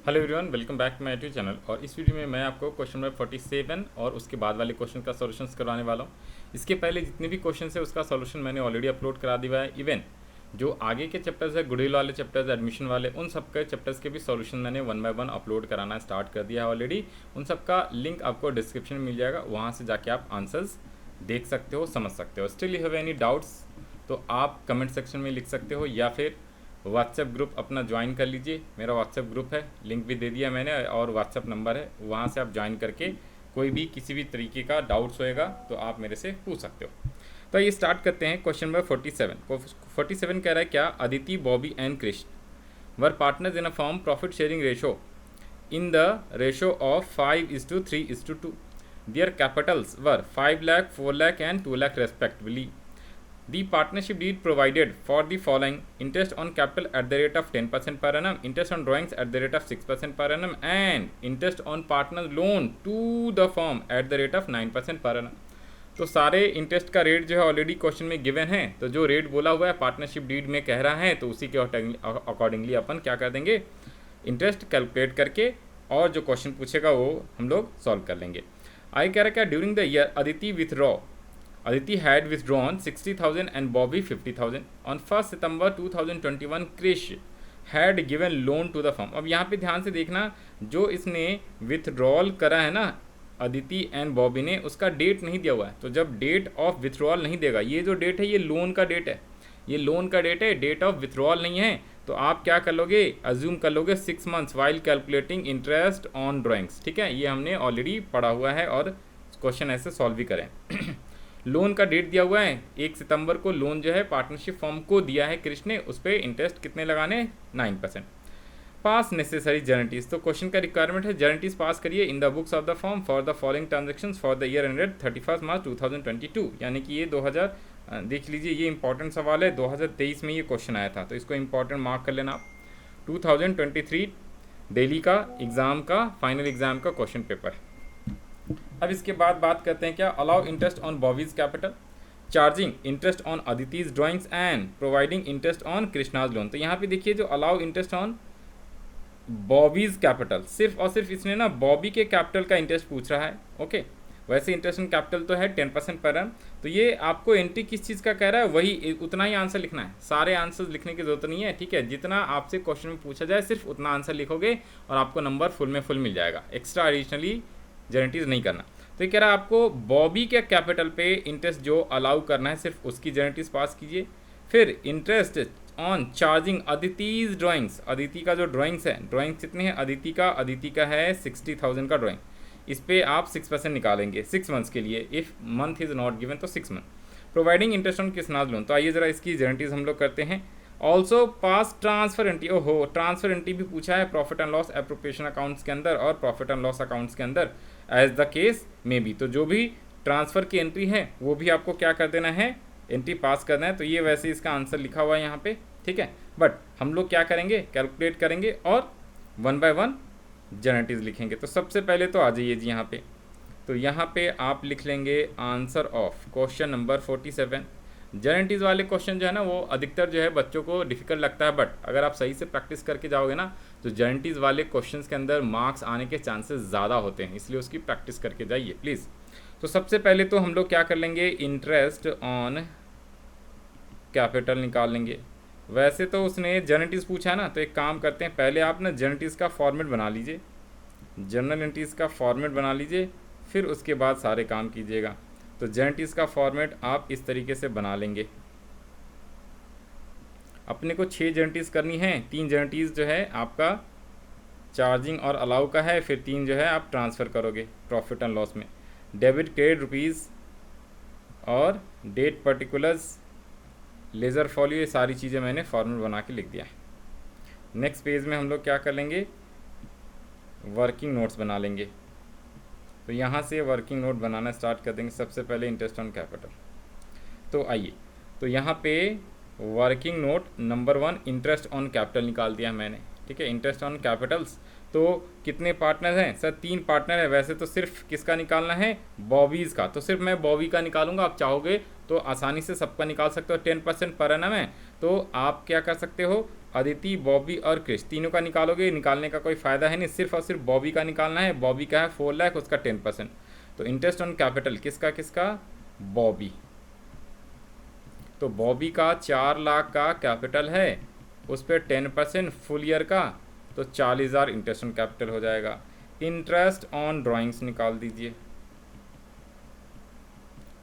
Hello everyone, welcome back to my YouTube channel. और इस video में मैं आपको क्वेश्चन नंबर 47 और उसके बाद वाले क्वेश्चन का सॉल्यूशंस करवाने वाला हूँ। इसके पहले जितने भी क्वेश्चन है उसका सॉल्यूशन मैंने ऑलरेडी अपलोड करा दिया है। इवन जो आगे के चैप्टर्स है, गुडविल वाले चैप्टर्स, एडमिशन वाले, उन सब के चैप्टर्स के भी सॉल्यूशन मैंने 1 बाय 1 अपलोड कराना स्टार्ट कर दिया है ऑलरेडी। उन सब का लिंक आपको डिस्क्रिप्शन में मिल जाएगा, वहाँ से जाके आप आंसर्स देख सकते हो, समझ सकते हो। Still you have any doubts तो आप कमेंट सेक्शन में लिख सकते हो या फिर व्हाट्सएप ग्रुप अपना ज्वाइन कर लीजिए। मेरा व्हाट्सएप ग्रुप है, लिंक भी दे दिया मैंने, और व्हाट्सएप नंबर है, वहाँ से आप ज्वाइन करके कोई भी किसी भी तरीके का डाउट्स होएगा तो आप मेरे से पूछ सकते हो। तो ये स्टार्ट करते हैं क्वेश्चन नंबर 47। 47 कह रहा है क्या Aditi, Bobby and Krishna were partners in a firm profit sharing ratio in the ratio of 5:3:2। Their capitals were 5 lakh, 4 lakh and 2 lakh respectively. The partnership deed provided for the following: interest on capital at the rate of 10% per annum, interest on drawings at the rate of 6% per annum, and interest on partner's loan to the firm at the rate of 9% per annum. तो सारे interest का rate जो है already question में given है, तो जो rate बोला हुआ है पार्टनरशिप डीड में कह रहा है, तो उसी के अकॉर्डिंगली अपन क्या कर देंगे, इंटरेस्ट कैलकुलेट करके और जो क्वेश्चन पूछेगा वो हम लोग सॉल्व कर लेंगे। आई कह रहा क्या, during the year Aditi had withdrawn 60,000 and Bobby 50,000. On 1st September 2021, Krish had given loan to the firm. अब यहाँ पे ध्यान से देखना, जो इसने विथड्रॉल करा है ना अदिति एंड बॉबी ने, उसका डेट नहीं दिया हुआ है। तो जब डेट ऑफ विथड्रॉल नहीं देगा, ये जो डेट है ये लोन का डेट है, ये लोन का डेट है, डेट ऑफ विथड्रॉल नहीं है। तो आप क्या कर लोगे, अज्यूम कर लोगे 6 months while calculating interest on drawings. ठीक है, ये हमने ऑलरेडी पढ़ा हुआ है और क्वेश्चन ऐसे सॉल्व भी करें। लोन का डेट दिया हुआ है 1 सितंबर को, लोन जो है पार्टनरशिप फॉर्म को दिया है कृष्ण ने, उस पर इंटरेस्ट कितने लगाने, 9%। पास नेसेसरी गारंटीज, तो क्वेश्चन का रिक्वायरमेंट है गारंटीज पास करिए in the books of the form for the following transactions for the year ended 31 मार्च 2022। यानी कि ये 2000 देख लीजिए, ये इंपॉर्टेंट सवाल है, 2023 में ये क्वेश्चन आया था, तो इसको इंपॉर्टेंट मार्क कर लेना आप। 2023 दिल्ली का एग्ज़ाम का फाइनल एग्ज़ाम का क्वेश्चन पेपर है। अब इसके बाद बात करते हैं क्या, allow interest on Bobby's capital, charging interest on Aditi's drawings and providing interest on Krishna's loan. तो यहाँ पे देखिए जो allow interest on Bobby's capital, सिर्फ और सिर्फ इसने ना बॉबी के कैपिटल का इंटरेस्ट पूछ रहा है। ओके, वैसे इंटरेस्ट ऑन कैपिटल तो है 10% पर एनम। तो ये आपको एंट्री किस चीज़ का कह रहा है, वही उतना ही आंसर लिखना है, सारे आंसर्स लिखने की जरूरत नहीं है। ठीक है, जितना आपसे क्वेश्चन में पूछा जाए सिर्फ उतना आंसर लिखोगे और आपको नंबर फुल में फुल मिल जाएगा, एक्स्ट्रा एडिशनली गारंटीज नहीं करना। तो ये कह रहा है आपको बॉबी के कैपिटल पे इंटरेस्ट जो अलाउ करना है सिर्फ उसकी गारंटीज पास कीजिए। फिर interest on charging Aditi's drawings, Aditi का जो ड्राइंग्स है, ड्राइंग्स कितने हैं अदिति का है 60,000 का ड्राइंग, इस पर आप 6% निकालेंगे 6 months के लिए, if month is not given तो 6 month। Providing interest on Krishna's loan, तो आइए ज़रा इसकी गारंटीज हम लोग करते हैं। ऑल्सो पास ट्रांसफर एंट्री, ओहो ट्रांसफर एंट्री भी पूछा है profit and loss appropriation accounts के अंदर और प्रॉफिट एंड लॉस अकाउंट्स के अंदर, एज द केस में भी। तो जो भी ट्रांसफ़र की एंट्री है वो भी आपको क्या कर देना है, एंट्री पास करना है। तो ये वैसे इसका आंसर लिखा हुआ है यहाँ पे, ठीक है, बट हम लोग क्या करेंगे, कैलकुलेट करेंगे और 1 by 1 गारंटीज लिखेंगे। तो सबसे पहले तो आ जाइए जी यहाँ पे, तो यहाँ पे आप लिख लेंगे answer of question number 47। Guarantees वाले क्वेश्चन जो है ना वो अधिकतर जो है बच्चों को डिफिकल्ट लगता है, बट अगर आप सही से प्रैक्टिस करके जाओगे ना तो गारंटीज़ वाले क्वेश्चंस के अंदर मार्क्स आने के चांसेस ज़्यादा होते हैं, इसलिए उसकी प्रैक्टिस करके जाइए प्लीज़। तो सबसे पहले तो हम लोग क्या कर लेंगे, इंटरेस्ट ऑन कैपिटल निकाल लेंगे। वैसे तो उसने गारंटीज़ पूछा है ना, तो एक काम करते हैं, पहले आप ना गारंटीज़ का फॉर्मेट बना लीजिए, जर्नल एंट्रीज़ का फॉर्मेट बना लीजिए, फिर उसके बाद सारे काम कीजिएगा। तो गारंटीज़ का फॉर्मेट आप इस तरीके से बना लेंगे। अपने को 6 गारंटीज़ करनी है, 3 गारंटीज़ जो है आपका चार्जिंग और अलाउ का है, फिर 3 जो है आप ट्रांसफ़र करोगे प्रॉफिट एंड लॉस में। डेबिट क्रेडिट रुपीज़ और डेट पर्टिकुलर्स, लेज़र फॉलियो, ये सारी चीज़ें मैंने फॉर्मेट बना के लिख दिया है। नेक्स्ट पेज में हम लोग क्या कर लेंगे, वर्किंग नोट्स बना लेंगे। तो यहाँ से वर्किंग नोट बनाना स्टार्ट कर देंगे। सबसे पहले इंटरेस्ट ऑन कैपिटल, तो आइए, तो यहाँ पे working note number 1 interest on capital निकाल दिया मैंने। ठीक है, इंटरेस्ट ऑन कैपिटल्स, तो कितने पार्टनर हैं सर, 3 पार्टनर है। वैसे तो सिर्फ किसका निकालना है, बॉबीज़ का, तो सिर्फ मैं बॉबी का निकालूंगा। आप चाहोगे तो आसानी से सबका निकाल सकते हो, 10% पर एनम है, तो आप क्या कर सकते हो, अदिति, बॉबी और क्रिश तीनों का निकालोगे, निकालने का कोई फ़ायदा है नहीं, सिर्फ और सिर्फ बॉबी का निकालना है। बॉबी का है 4 लाख, उसका 10%। तो इंटरेस्ट ऑन कैपिटल किसका किसका, बॉबी। तो बॉबी का 4 लाख का कैपिटल है, उस पर 10% फुल ईयर का, तो 40,000 इंटरेस्ट ऑन कैपिटल हो जाएगा। इंटरेस्ट ऑन ड्राइंग्स निकाल दीजिए।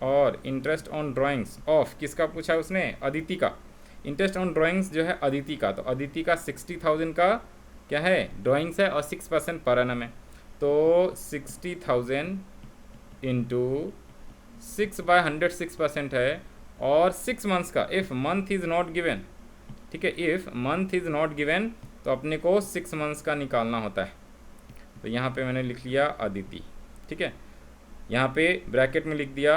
और इंटरेस्ट ऑन ड्राइंग्स ऑफ किसका पूछा है उसने, अदिति का। इंटरेस्ट ऑन ड्राइंग्स जो है अदिति का, तो अदिति का 60,000 का क्या है, ड्राइंग्स है और 6% पर एनम है। तो 60,000 इंटू 6/100 6% है, और 6 मंथ्स का, if month is not given, ठीक है, if month is not given तो अपने को 6 मंथ्स का निकालना होता है। तो यहाँ पे मैंने लिख लिया अदिति, ठीक है। यहाँ पे ब्रैकेट में लिख दिया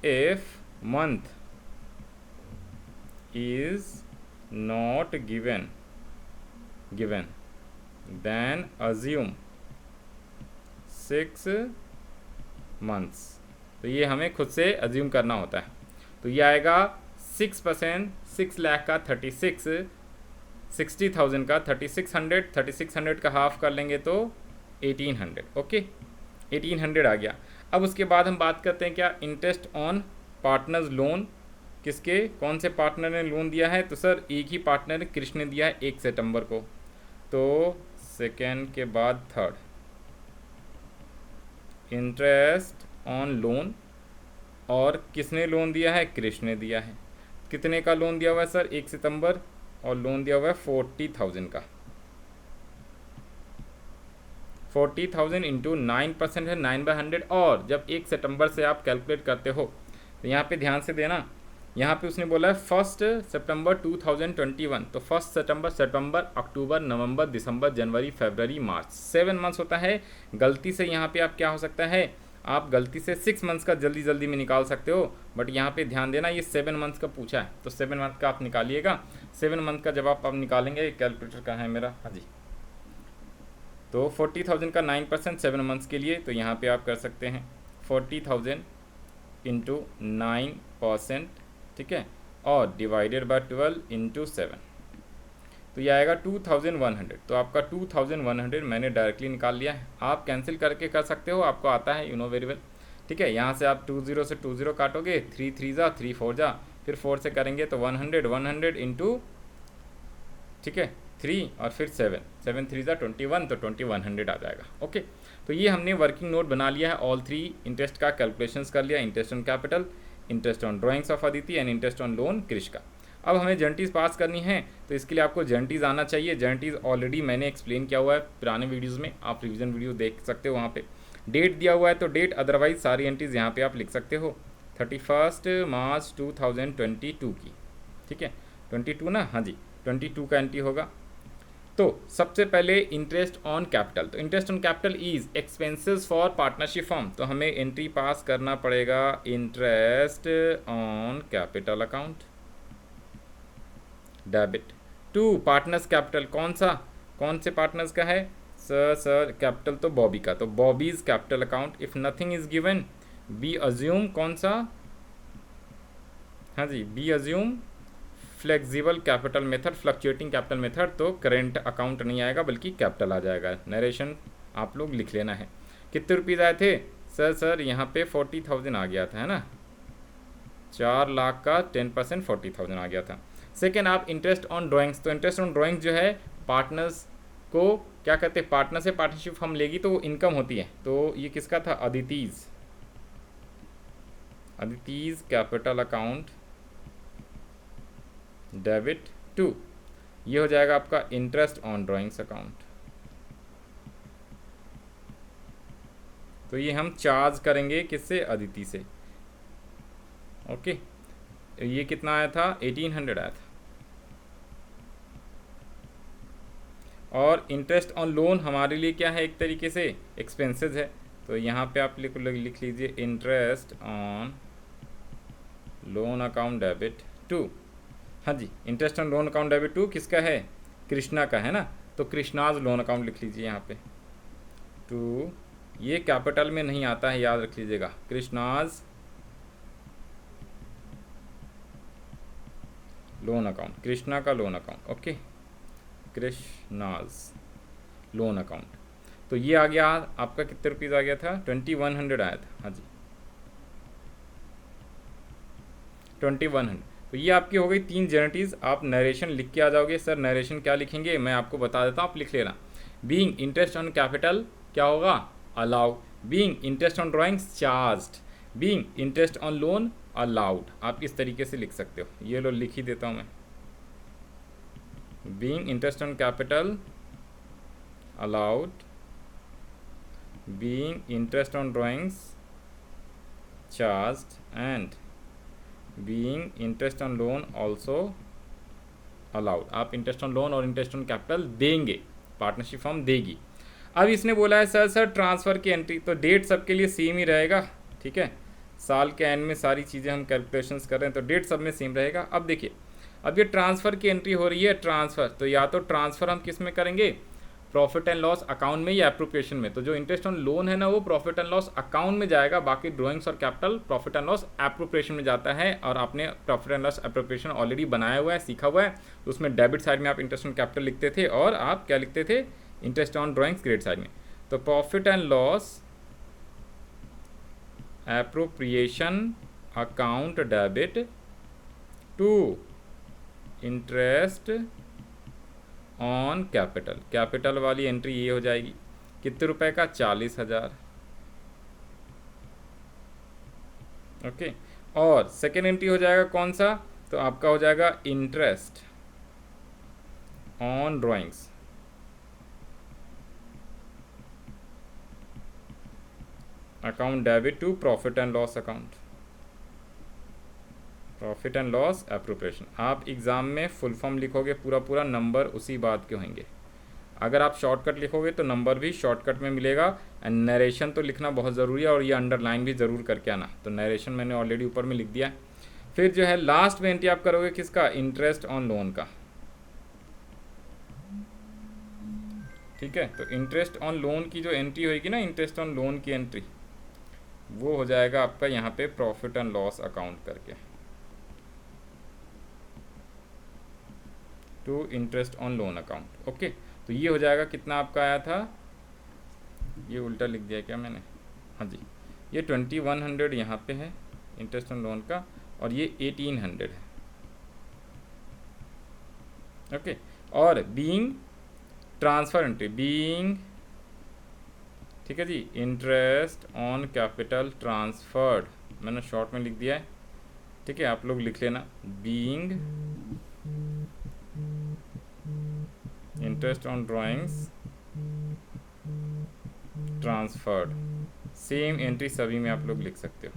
if month is not given then assume 6 months. तो ये हमें खुद से अज्यूम करना होता है। तो ये आएगा 6%, 6 लाख का 36, 60,000 का 3600 का हाफ कर लेंगे तो 1800। ओके, 1800 आ गया। अब उसके बाद हम बात करते हैं क्या, इंटरेस्ट ऑन पार्टनर्स लोन। किसके, कौन से पार्टनर ने लोन दिया है, तो सर एक ही पार्टनर कृष्ण ने दिया है 1 सितंबर को, तो सेकेंड के बाद थर्ड। इंटरेस्ट ऑन लोन, और किसने लोन दिया है, कृष्ण ने दिया है। कितने का लोन दिया हुआ है सर, 1 सितंबर, और लोन दिया हुआ है 40,000 का। 40,000 इंटू 9% है 9/100। और जब 1 सितंबर से आप कैलकुलेट करते हो तो यहाँ पे ध्यान से देना, यहाँ पे उसने बोला है 1 सितंबर 2021, तो 1 सितंबर, अक्टूबर, नवंबर, दिसंबर, जनवरी, फरवरी, मार्च, 7 मंथ्स होता है। गलती से यहाँ पे आप क्या हो सकता है, आप गलती से 6 मंथ्स का जल्दी में निकाल सकते हो, बट यहाँ पे ध्यान देना ये 7 मंथ्स का पूछा है, तो 7 मंथ का आप निकालिएगा। 7 मंथ का जब आप निकालेंगे, कैलकुलेटर का है मेरा, हाँ जी। तो 40,000 का 9% 7 मंथ्स के लिए, तो यहाँ पे आप कर सकते हैं 40,000 इंटू 9%, ठीक है, और डिवाइडेड बाय 12 इंटू 7, तो ये आएगा 2100। तो आपका 2100 मैंने डायरेक्टली निकाल लिया है। आप कैंसिल करके कर सकते हो, आपको आता है, यू नो वेरी वेल, ठीक है। यहाँ से आप 20 से 20 काटोगे, 3 3 जा 3 4 जा, फिर 4 से करेंगे तो 100 इंटू, ठीक है, 3 और फिर 7 3 जा 21, तो 2100 आ जाएगा। ओके, तो ये हमने वर्किंग नोट बना लिया है, ऑल 3 इंटरेस्ट का कैलकुलेशंस कर लिया, interest on capital, interest on drawings of Aditi and interest on loan Krish का। अब हमें जर्नटीज़ पास करनी है, तो इसके लिए आपको जर्नटीज़ आना चाहिए। जर्नटीज़ ऑलरेडी मैंने एक्सप्लेन किया हुआ है पुराने वीडियोज़ में, आप रिविजन वीडियो देख सकते हो, वहाँ पे डेट दिया हुआ है, तो डेट, अदरवाइज सारी एंट्रीज़ यहाँ पे आप लिख सकते हो। 31 मार्च 2022 की, ठीक है, 22 ना, हाँ जी, 22 का एंट्री होगा। तो सबसे पहले इंटरेस्ट ऑन कैपिटल, तो interest on capital is expenses for partnership form, तो हमें एंट्री पास करना पड़ेगा interest on capital account, debit to partners capital. कौन से पार्टनर्स का है सर कैपिटल, तो बॉबी का, तो Bobby's capital account. If nothing is given we assume, कौन सा, हाँ जी, we assume flexible capital method, fluctuating capital method, तो करेंट अकाउंट नहीं आएगा बल्कि कैपिटल आ जाएगा। नरेशन आप लोग लिख लेना है। कितने रुपीज़ आए थे सर यहाँ पे 40,000 आ गया था, है ना, 4 लाख का 10% 40,000 आ गया था। सेकेंड, आप इंटरेस्ट ऑन ड्राइंग्स, तो इंटरेस्ट ऑन ड्राइंग्स जो है पार्टनर्स को क्या कहते हैं, पार्टनर से पार्टनरशिप हम लेगी तो वो इनकम होती है, तो ये किसका था, Aditi's capital account, debit to, ये हो जाएगा आपका इंटरेस्ट ऑन ड्राइंग्स अकाउंट। तो ये हम चार्ज करेंगे किससे, अदिति से। ओके, ये कितना आया था, 1800 आया था। और इंटरेस्ट ऑन लोन हमारे लिए क्या है, एक तरीके से एक्सपेंसेस है, तो यहाँ पे आप लिख लीजिए interest on loan account debit to, हाँ जी, interest on loan account debit to किसका है, कृष्णा का है ना, तो कृष्णाज लोन अकाउंट लिख लीजिए यहाँ पे टू, ये कैपिटल में नहीं आता है, याद रख लीजिएगा, कृष्णाज लोन अकाउंट, कृष्णा का loan account. Okay, Krishna's loan account. तो ये आ गया आपका, कितने रुपीज़ आ गया था, 2100 आया था। हाँ जी 2100। तो ये आपकी हो गई 3 जर्नटीज़। आप नरेशन लिख के आ जाओगे। सर नरेशन क्या लिखेंगे, मैं आपको बता देता हूँ, आप लिख लेना। बीइंग इंटरेस्ट ऑन कैपिटल क्या होगा, allow. Being interest on drawings charged. Being interest on loan allowed. आप इस तरीके से लिख सकते हो। ये लो लिख ही देता हूँ मैं। Being interest on capital allowed, being interest on drawings charged, and being interest on loan also allowed. आप इंटरेस्ट ऑन लोन और इंटरेस्ट ऑन कैपिटल देंगे, पार्टनरशिप फर्म देगी। अब इसने बोला है सर ट्रांसफ़र की एंट्री, तो डेट सबके लिए सेम ही रहेगा, ठीक है। साल के एंड में सारी चीज़ें हम कैलकुलेशंस कर रहे हैं, तो डेट सब में सेम रहेगा। अब देखिए, अब ये ट्रांसफ़र की एंट्री हो रही है, ट्रांसफ़र, तो या तो ट्रांसफ़र हम किस में करेंगे, प्रॉफिट एंड लॉस अकाउंट में या एप्रोप्रिएशन में। तो जो इंटरेस्ट ऑन लोन है ना, वो प्रॉफिट एंड लॉस अकाउंट में जाएगा, बाकी ड्राइंग्स और capital profit and loss appropriation में जाता है। और आपने profit and loss appropriation already बनाया हुआ है, सीखा हुआ है। तो उसमें डेबिट साइड में आप इंटरेस्ट ऑन कैपिटल लिखते थे, और आप क्या लिखते थे, interest on drawings credit side में। तो profit and loss appropriation account debit to interest on capital, capital वाली एंट्री ये हो जाएगी, कितने रुपए का, 40,000। ओके। और सेकेंड एंट्री हो जाएगा कौन सा, तो आपका हो जाएगा interest on drawings, account debit to profit and loss account, profit and loss appropriation. आप एग्ज़ाम में फुल फॉर्म लिखोगे पूरा नंबर उसी बात के होंगे। अगर आप शॉर्टकट लिखोगे तो नंबर भी शॉर्टकट में मिलेगा। एंड नरेशन तो लिखना बहुत ज़रूरी है, और ये अंडरलाइन भी ज़रूर करके आना। तो नरेशन मैंने ऑलरेडी ऊपर में लिख दिया। फिर जो है लास्ट में एंट्री आप करोगे किसका, इंटरेस्ट ऑन लोन का, ठीक है। तो इंटरेस्ट ऑन लोन की जो एंट्री होगी ना, इंटरेस्ट ऑन लोन की एंट्री, वो हो जाएगा आपका यहाँ पे प्रॉफिट एंड लॉस अकाउंट करके, to interest on loan account. Okay. तो ये हो जाएगा, कितना आपका आया था, ये उल्टा लिख दिया क्या मैंने, हाँ जी, ये 2100 यहाँ पे है इंटरेस्ट ऑन लोन का, और ये 1800 है। ओके। और बीइंग ट्रांसफ़र एंट्री, बीइंग, ठीक है जी, इंटरेस्ट ऑन कैपिटल ट्रांसफर्ड, मैंने शॉर्ट में लिख दिया है, ठीक है। आप लोग लिख लेना, being interest on drawings transferred, same entry सभी में आप लोग लिख सकते हो।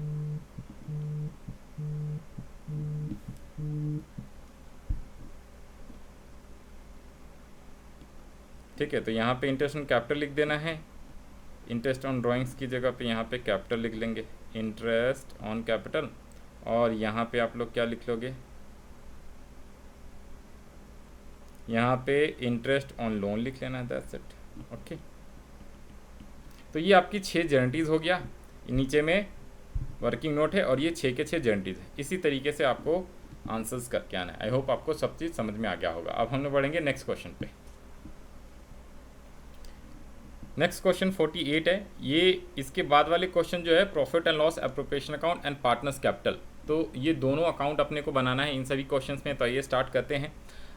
ठीक है। तो यहाँ पे इंटरेस्ट ऑन कैपिटल लिख देना है, इंटरेस्ट ऑन ड्राइंग्स की जगह पे यहाँ पे कैपिटल लिख लेंगे, इंटरेस्ट ऑन कैपिटल। और यहाँ पे आप लोग क्या लिख लोगे, यहाँ पे इंटरेस्ट ऑन लोन लिख लेना है, दैट्स इट। ओके। तो ये आपकी 6 जर्नटीज़ हो गया, नीचे में वर्किंग नोट है, और ये 6 के 6 जर्नटीज़ है। इसी तरीके से आपको आंसर्स करके आना है। आई होप आपको सब चीज़ समझ में आ गया होगा। अब हम लोग बढ़ेंगे नेक्स्ट क्वेश्चन पे। नेक्स्ट क्वेश्चन 48 है। ये इसके बाद वाले क्वेश्चन जो है profit and loss appropriation account and partners capital, तो ये दोनों अकाउंट अपने को बनाना है इन सभी क्वेश्चंस में। तो ये स्टार्ट करते हैं।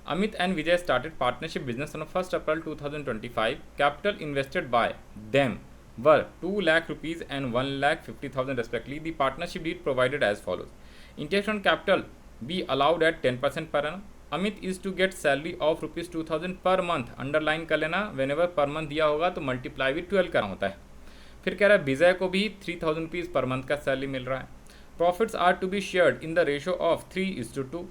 Amit and Vijay started partnership business on 1 April 2025. Capital invested bye them were 2 lakh rupees and 1,50,000 respectively. The partnership deed provided as follows. Interest on capital be allowed at 10% per annum. Amit is to get salary of rupees 2,000 per month. Underline कर लेना, whenever per month दिया होगा तो multiply with 12 करना होता है। फिर कह रहा है विजय को भी 3,000 रुपीज़ पर मंथ का सैलरी मिल रहा है। Profits are to be shared in the ratio of 3:2.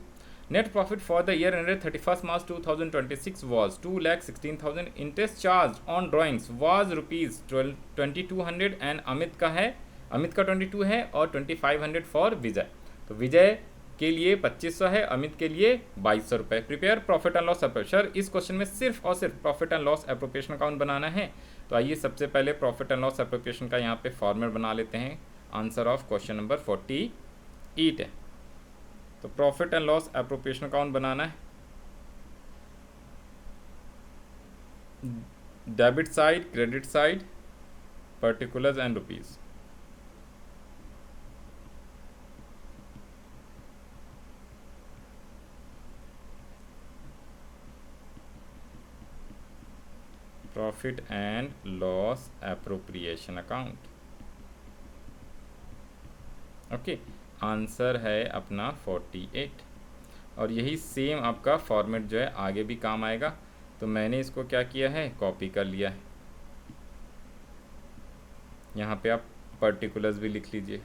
Net profit for the year ended 31st March 2026 was 2,16,000. Interest charged on drawings was rupees 2,200 and Amit का 22 है और 2,500 फॉर विजय। तो विजय के लिए 2,500 है, अमित के लिए 2,200 रुपये। Prepare profit and loss appropriation. इस क्वेश्चन में सिर्फ और सिर्फ profit and loss appropriation account बनाना है। तो आइए सबसे पहले प्रॉफिट एंड लॉस एप्रोप्रिएशन का यहाँ पे फॉर्मेट बना लेते हैं। आंसर ऑफ क्वेश्चन नंबर 48 है। तो profit and loss appropriation account बनाना है। Debit side, credit side, particulars and rupees. Profit and loss appropriation account. Okay, answer है अपना 48। और यही सेम आपका फॉर्मेट जो है आगे भी काम आएगा। तो मैंने इसको क्या किया है, कॉपी कर लिया है। यहाँ पे आप पर्टिकुलर्स भी लिख लीजिए।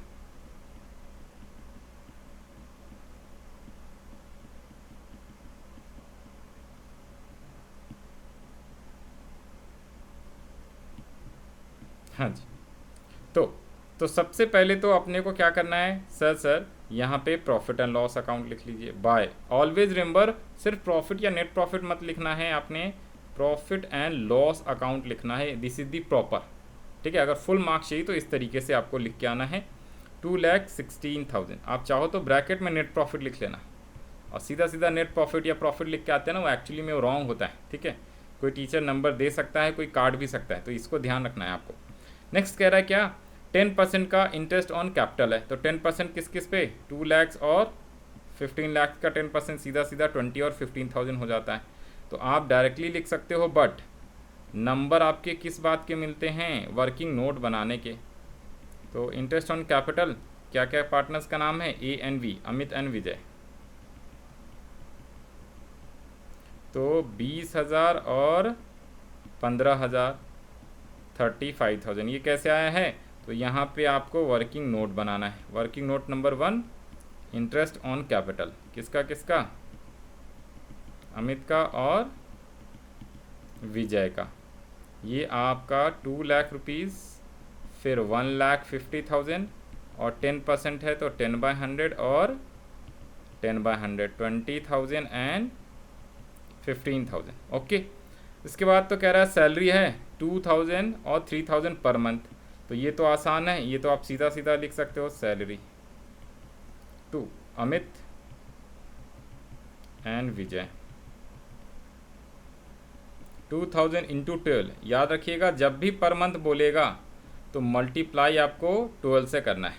हाँ जी, तो सबसे पहले तो अपने को क्या करना है, सर यहाँ पे प्रॉफिट एंड लॉस अकाउंट लिख लीजिए। बाय ऑलवेज रिमेंबर, सिर्फ प्रॉफिट या नेट प्रॉफिट मत लिखना है, आपने प्रॉफिट एंड लॉस अकाउंट लिखना है। दिस इज दी प्रॉपर, ठीक है। अगर फुल मार्क्स चाहिए तो इस तरीके से आपको लिख के आना है। 2,16,000, आप चाहो तो ब्रैकेट में नेट प्रॉफिट लिख लेना, और सीधा सीधा नेट प्रॉफिट या प्रॉफिट लिख के आते हैं ना, वो एक्चुअली में रॉन्ग होता है, ठीक है। कोई टीचर नंबर दे सकता है, कोई काट भी सकता है, तो इसको ध्यान रखना है आपको। नेक्स्ट कह रहा है क्या, 10% का इंटरेस्ट ऑन कैपिटल है। तो 10% किस किस पे, 2 लाख और 15 लाख का 10% सीधा सीधा 20 और 15,000 हो जाता है। तो आप डायरेक्टली लिख सकते हो, बट नंबर आपके किस बात के मिलते हैं, वर्किंग नोट बनाने के। तो इंटरेस्ट ऑन कैपिटल, क्या क्या पार्टनर्स का नाम है, ANV, अमित एंड विजय। तो 20,000 और 15,000, 35,000, ये कैसे आया है, तो यहाँ पे आपको वर्किंग नोट बनाना है। Working note number 1, interest on capital, किसका किसका, अमित का और विजय का। ये आपका 2 लाख रुपीज़, फिर 1,50,000, और 10% है तो 10/100 और 10/100, 20,000 एंड 15,000। ओके, इसके बाद तो कह रहा है सैलरी है 2,000 और 3,000 पर मंथ। तो ये तो आसान है, ये तो आप सीधा सीधा लिख सकते हो, salary to Amit and Vijay. 2,000 into 12, याद रखिएगा जब भी पर मंथ बोलेगा तो मल्टीप्लाई आपको 12 से करना है।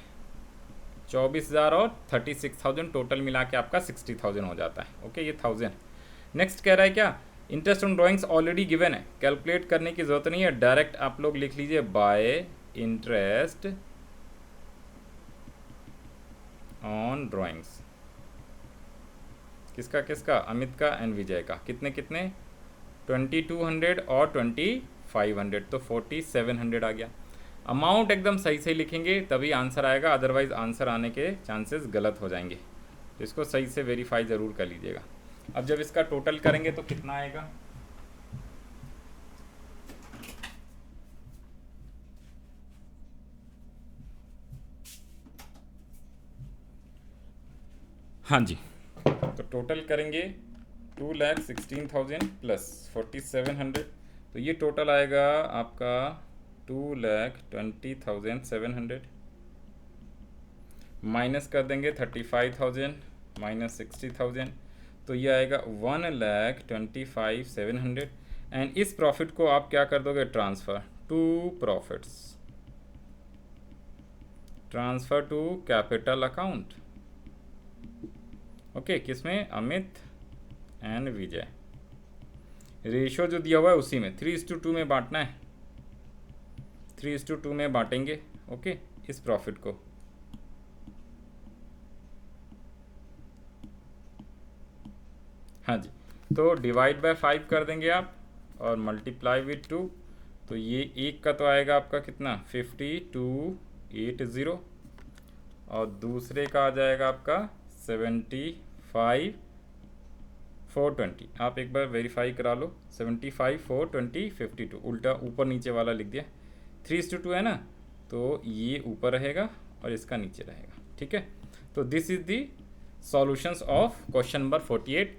24,000 और 36,000 टोटल मिला के आपका 60,000 हो जाता है। ओके, ये 1000। नेक्स्ट कह रहा है क्या, interest on drawings already given है, कैलकुलेट करने की जरूरत नहीं है, डायरेक्ट आप लोग लिख लीजिए बाय इंटरेस्ट ऑन ड्राइंग्स। किसका किसका, अमित का एंड विजय का। कितने कितने, 2200 और 2500, तो 4700 आ गया। अमाउंट एकदम सही सही लिखेंगे तभी आंसर आएगा, अदरवाइज आंसर आने के चांसेस गलत हो जाएंगे। तो इसको सही से वेरीफाई ज़रूर कर लीजिएगा। अब जब इसका टोटल करेंगे तो कितना आएगा, हाँ जी, तो टोटल करेंगे 2,16,000 प्लस 4,700, तो ये टोटल आएगा आपका 2,20,700, माइनस कर देंगे 35,000 माइनस 60,000, तो ये आएगा 1,25,700। एंड इस प्रॉफिट को आप क्या कर दोगे, transfer to profits, transfer to capital account. Okay, किसमें, अमित एंड विजय। रेशो जो दिया हुआ है उसी में 3:2 में बांटना है, 3:2 में बांटेंगे। ओके, इस प्रॉफिट को हाँ जी, तो डिवाइड बाय 5 कर देंगे आप और मल्टीप्लाई विथ 2, तो ये एक का तो आएगा आपका कितना, 5280, और दूसरे का आ जाएगा आपका 75,420। आप एक बार वेरीफाई करा लो, 75,420, 52, उल्टा ऊपर नीचे वाला लिख दिया। 3:2 है ना, तो ये ऊपर रहेगा और इसका नीचे रहेगा, ठीक है। तो this is the solutions of question number 48।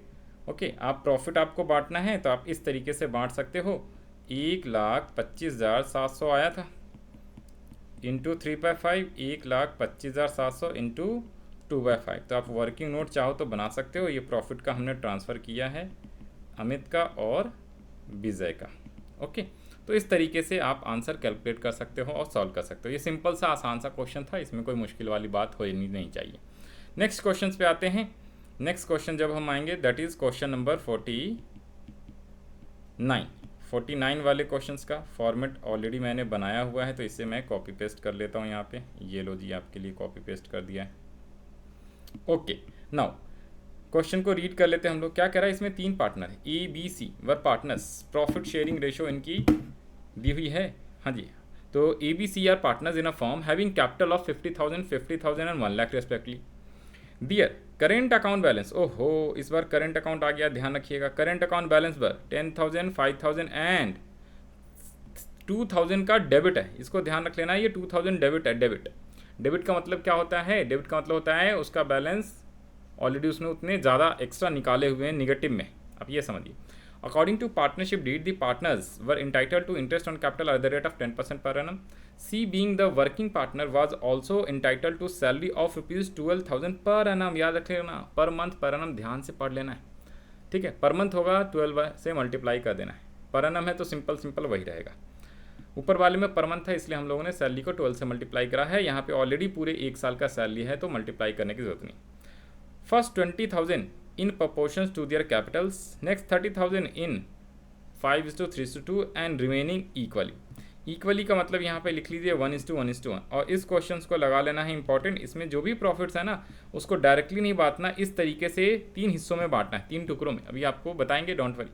Okay, आप प्रॉफिट आपको बांटना है तो आप इस तरीके से बांट सकते हो। 1,25,700 आया था, इंटू 3/5, 1,25,700 इंटू 2/5। तो आप वर्किंग नोट चाहो तो बना सकते हो। ये प्रॉफिट का हमने ट्रांसफ़र किया है अमित का और विजय का, ओके, तो इस तरीके से आप आंसर कैलकुलेट कर सकते हो और सॉल्व कर सकते हो। ये सिंपल सा आसान सा क्वेश्चन था, इसमें कोई मुश्किल वाली बात होनी नहीं चाहिए। नेक्स्ट क्वेश्चन पे आते हैं। नेक्स्ट क्वेश्चन जब हम आएंगे दैट इज़ क्वेश्चन नंबर 49 वाले क्वेश्चंस का फॉर्मेट ऑलरेडी मैंने बनाया हुआ है, तो इसे मैं कॉपी पेस्ट कर लेता हूँ यहाँ पे। ये लो जी, आपके लिए कॉपी पेस्ट कर दिया है। ओके, नाउ क्वेश्चन को रीड कर लेते हैं हम लोग। क्या कह रहा है इसमें? 3 पार्टनर है, A B C were partners, profit sharing ratio इनकी दी हुई है। हाँ जी, तो A B C are partners in a firm having capital of 50,000, 50,000 and 1 lakh respectively. Their current account balance, ओहो इस बार करेंट अकाउंट आ गया, ध्यान रखिएगा। करेंट अकाउंट बैलेंस पर 10,000, 5,000 एंड 2,000 का डेबिट है। इसको ध्यान रख लेना, ये 2,000 डेबिट है। डेबिट का मतलब क्या होता है? डेबिट का मतलब होता है उसका बैलेंस ऑलरेडी उसने उतने ज़्यादा एक्स्ट्रा निकाले हुए हैं निगेटिव में। अब ये समझिए, according to partnership deed the partners were entitled to interest on capital at the rate of 10% per annum. C being the working partner was also entitled to salary of ₹12,000 per annum. याद रख लेना, per month per annum ध्यान से पढ़ लेना है, ठीक है। पर मंथ होगा 12 से मल्टीप्लाई कर देना है, पर एनम है तो सिंपल वही रहेगा। ऊपर वाले में पर मंथ है, इसलिए हम लोगों ने सैलरी को 12 से मल्टीप्लाई करा है। यहाँ पे ऑलरेडी पूरे 1 साल का सैलरी है, तो मल्टीप्लाई करने की जरूरत नहीं। First 20,000 in proportions to their capitals, next 30,000 in 5:3:2 and remaining equally का मतलब यहाँ पे लिख लीजिए 1:1:1। और इस क्वेश्चंस को लगा लेना है इंपॉर्टेंट। इसमें जो भी प्रॉफिट्स है ना, उसको डायरेक्टली नहीं बांटना, इस तरीके से 3 हिस्सों में बांटना है, 3 टुकड़ों में। अभी आपको बताएंगे, डोंट वरी।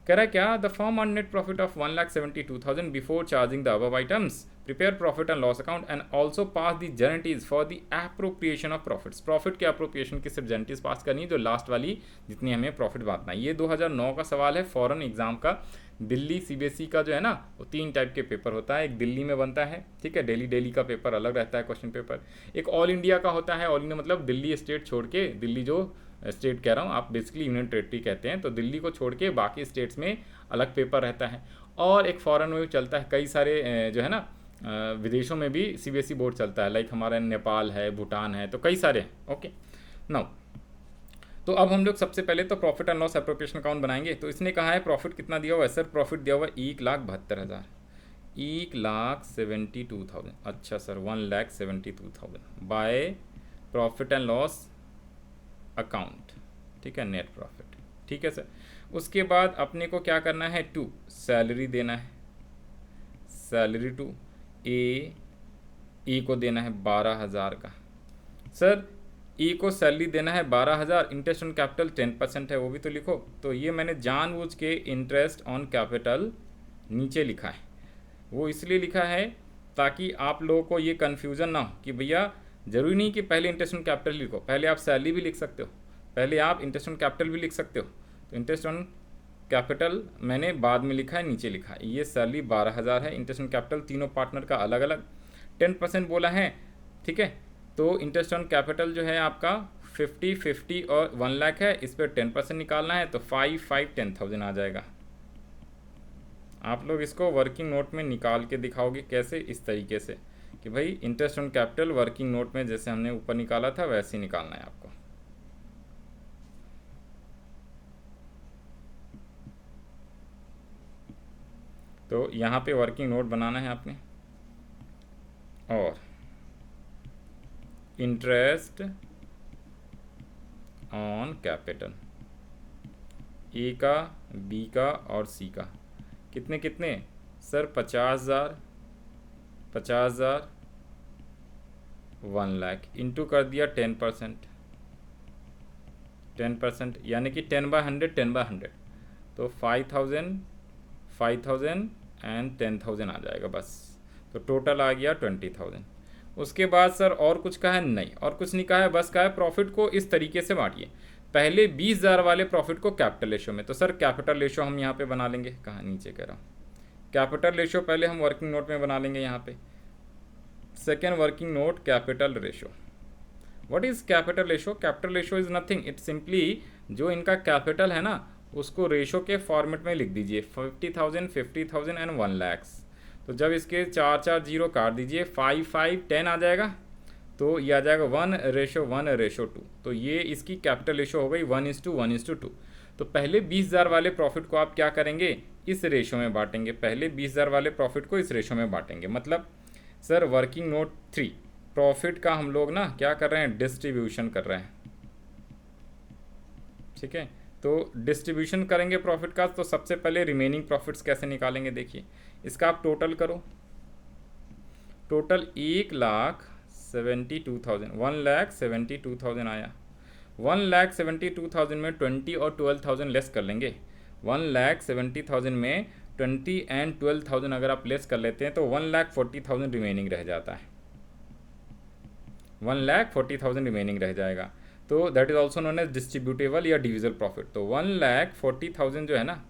कह रहा है क्या? The firm earn net profit of 1,72,000 before charging the above items, prepare profit and loss account and also pass the journal entries for the appropriation of profits. Profit के एप्रोप्रिएशन की सिर्फ जर्निटीज पास करनी है, जो लास्ट वाली जितनी हमें प्रॉफिट बांटना है। ये 2009 का सवाल है, फॉरेन एग्जाम का। दिल्ली सीबीएसई का जो है ना, वो 3 टाइप के पेपर होता है। एक दिल्ली में बनता है, ठीक है, दिल्ली का पेपर अलग रहता है क्वेश्चन पेपर। एक ऑल इंडिया का होता है, ऑल इंडिया मतलब दिल्ली स्टेट छोड़ के, दिल्ली जो स्टेट कह रहा हूँ, आप बेसिकली यूनियन टेरिटरी कहते हैं, तो दिल्ली को छोड़ के बाकी स्टेट्स में अलग पेपर रहता है। और एक फॉरेन में भी चलता है, कई सारे जो है ना विदेशों में भी सीबीएसई बोर्ड चलता है, लाइक हमारा नेपाल है, भूटान है, तो कई सारे हैं। ओके, नाउ तो अब हम लोग सबसे पहले तो profit and loss appropriation account बनाएंगे। तो इसने कहा है प्रॉफिट कितना दिया हुआ है? सर प्रॉफिट दिया हुआ है 1,72,000, 1,72,000। अच्छा sir, 1,72,000 by profit and loss account, ठीक है, नेट प्रॉफिट, ठीक है सर। उसके बाद अपने को क्या करना है? टू सैलरी देना है, सैलरी टू ए को देना है 12,000 का। सर ए को सैलरी देना है 12,000, इंटरेस्ट ऑन कैपिटल 10% है, वो भी तो लिखो। तो ये मैंने जानबूझ के इंटरेस्ट ऑन कैपिटल नीचे लिखा है। वो इसलिए लिखा है ताकि आप लोगों को ये कन्फ्यूज़न ना हो कि भैया ज़रूरी नहीं कि पहले इंटरेस्ट ऑन कैपिटल लिखो, पहले आप सैलरी भी लिख सकते हो, पहले आप इंटरेस्ट ऑन कैपिटल भी लिख सकते हो। तो इंटरेस्ट ऑन कैपिटल मैंने बाद में लिखा है, नीचे लिखा है। ये सैलरी 12,000 है, इंटरेस्ट ऑन कैपिटल तीनों पार्टनर का अलग अलग 10% बोला है, ठीक है। तो इंटरेस्ट ऑन कैपिटल जो है आपका 50, 50 और 1 लाख है, इस पर 10% निकालना है, तो 5, 5, 10,000 आ जाएगा। आप लोग इसको वर्किंग नोट में निकाल के दिखाओगे कैसे? इस तरीके से कि भाई interest on capital working note में जैसे हमने ऊपर निकाला था वैसे ही निकालना है आपको। तो यहाँ पे वर्किंग नोट बनाना है आपने, और इंटरेस्ट ऑन कैपिटल ए का, बी का और सी का कितने कितने? सर 50,000, 50,000, 1 लाख इंटू कर दिया 10%, यानी कि 10/100, 10/100, तो 5,000, 5,000 एंड 10,000 आ जाएगा बस। तो टोटल आ गया 20,000। उसके बाद सर और कुछ कहा है? नहीं, और कुछ नहीं कहा है, बस कहा है प्रॉफिट को इस तरीके से बांटिए। पहले 20,000 वाले प्रॉफिट को कैपिटल रेशो में, तो सर कैपिटल रेशो हम यहाँ पे बना लेंगे। कहाँ? नीचे कह रहा हूँ, कैपिटल रेशो पहले हम वर्किंग नोट में बना लेंगे। यहाँ पे second working note, capital ratio. What is capital ratio? Capital ratio is nothing, it simply जो इनका कैपिटल है ना, उसको रेशो के फॉर्मेट में लिख दीजिए, 50,000, 50,000 एंड 1 लाख। तो जब इसके 4 0 काट दीजिए, 5, 5, 10 आ जाएगा, तो ये आ जाएगा 1:1:2। तो ये इसकी कैपिटल रेशो हो गई 1:1:2। तो पहले 20,000 वाले प्रॉफिट को आप क्या करेंगे, इस रेशो में बांटेंगे। पहले 20,000 वाले प्रॉफिट को इस रेशो में बांटेंगे। मतलब सर वर्किंग नोट 3 प्रॉफिट का हम लोग ना क्या कर रहे हैं, डिस्ट्रीब्यूशन कर रहे हैं। ठीक है, तो डिस्ट्रीब्यूशन करेंगे प्रॉफिट का, तो सबसे पहले रिमेनिंग प्रॉफिट्स कैसे निकालेंगे, देखिए इसका आप टोटल करो। टोटल 1,72,000 1,72,000 आया। 1,72,000 में 20 और 12,000 लेस कर लेंगे। 1,70,000 में 20 एंड 12,000 अगर आप लेस कर लेते हैं तो 1,40,000 रिमेनिंग रह जाता है। 1,40,000 रिमेनिंग रह जाएगा। तो that is also known as distributable या डिविजल प्रॉफिट। तो 1,40,000 जो है ना,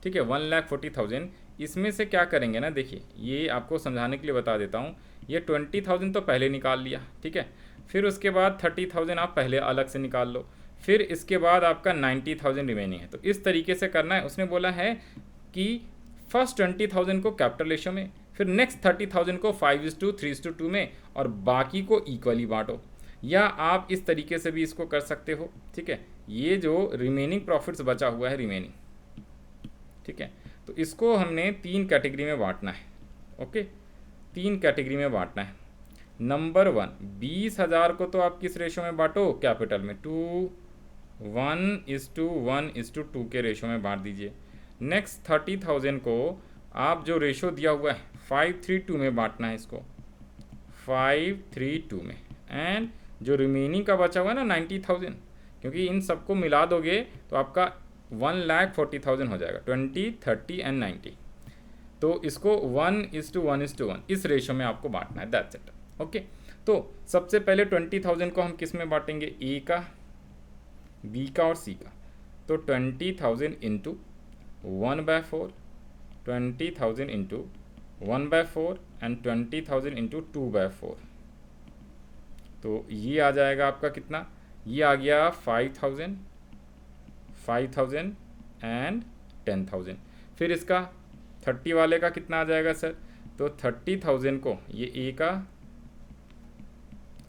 ठीक है, 1,40,000 इसमें से क्या करेंगे ना, देखिए ये आपको समझाने के लिए बता देता हूँ। ये 20,000 तो पहले निकाल लिया, ठीक है, फिर उसके बाद 30,000 आप पहले अलग से निकाल लो, फिर इसके बाद आपका 90,000 रिमेनिंग है। तो इस तरीके से करना है। उसने बोला है कि फर्स्ट 20,000 को कैपिटल रेशो में, फिर नेक्स्ट 30,000 को 5:3:2 में, और बाकी को इक्वली बांटो। या आप इस तरीके से भी इसको कर सकते हो। ठीक है, ये जो रिमेनिंग प्रॉफिट्स बचा हुआ है रिमेनिंग, ठीक है, तो इसको हमने 3 कैटेगरी में बांटना है। ओके, 3 कैटेगरी में बांटना है। नंबर 1, 20,000 को तो आप किस रेशो में बांटो, कैपिटल में 1:1:2 के रेशो में बांट दीजिए। नेक्स्ट 30,000 को आप जो रेशो दिया हुआ है 5:3:2 में बांटना है, इसको 5:3:2 में। एंड जो रिमेनिंग का बचा हुआ है ना 90,000, क्योंकि इन सबको मिला दोगे तो आपका 1,40,000 हो जाएगा, 20, 30 एंड 90। तो इसको 1:1:1 इस रेशो में आपको बांटना है। That's it. ओके, तो सबसे पहले 20,000 को हम किस में बांटेंगे, ए का, बी का और सी का। तो 20,000 इंटू 1/4, 20,000 इंटू 1/4 एंड 20,000 इंटू 2/4। तो ये आ जाएगा आपका कितना, ये आ गया 5,000 एंड 10,000। फिर इसका 30 वाले का कितना आ जाएगा सर, तो 30,000 को ये ए का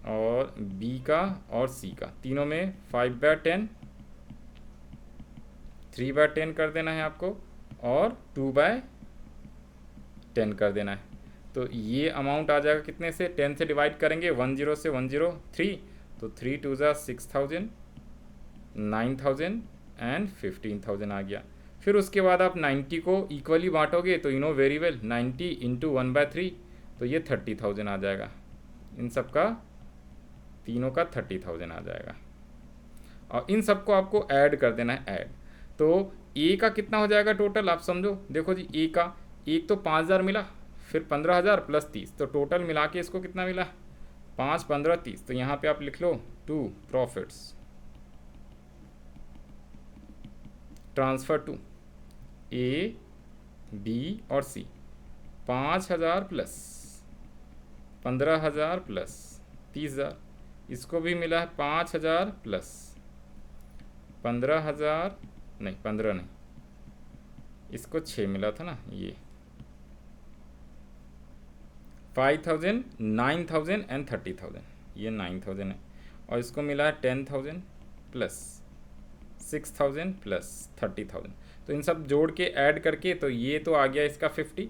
और बी का और सी का तीनों में 5/10, 3/10 कर देना है आपको, और 2/10 कर देना है। तो ये अमाउंट आ जाएगा कितने से, 10 से डिवाइड करेंगे, 10 से 103, तो 3 2 6,000, 9,000 एंड 15,000 आ गया। फिर उसके बाद आप 90 को इक्वली बांटोगे तो you know very well, 90 into 1/3, तो ये 30,000 आ जाएगा। इन सब का तीनों का 30,000 आ जाएगा, और इन सबको आपको ऐड कर देना है, ऐड। तो ए का कितना हो जाएगा टोटल, आप समझो, देखो जी, ए का एक तो 5,000 मिला, फिर 15,000 प्लस 30, तो टोटल मिला के इसको कितना मिला, 5, 15, 30। तो यहाँ पे आप लिख लो 2 profits transfer to A, B और सी। 5,000 प्लस 15,000 प्लस 30,000, इसको भी मिला है 5,000 प्लस 15,000, नहीं 15 नहीं, इसको 6 मिला था ना, ये 5,000, 9,000 एंड 30,000, ये 9,000 है, और इसको मिला है 10,000 प्लस 6,000 प्लस 30,000। तो इन सब जोड़ के ऐड करके तो ये तो आ गया इसका 50,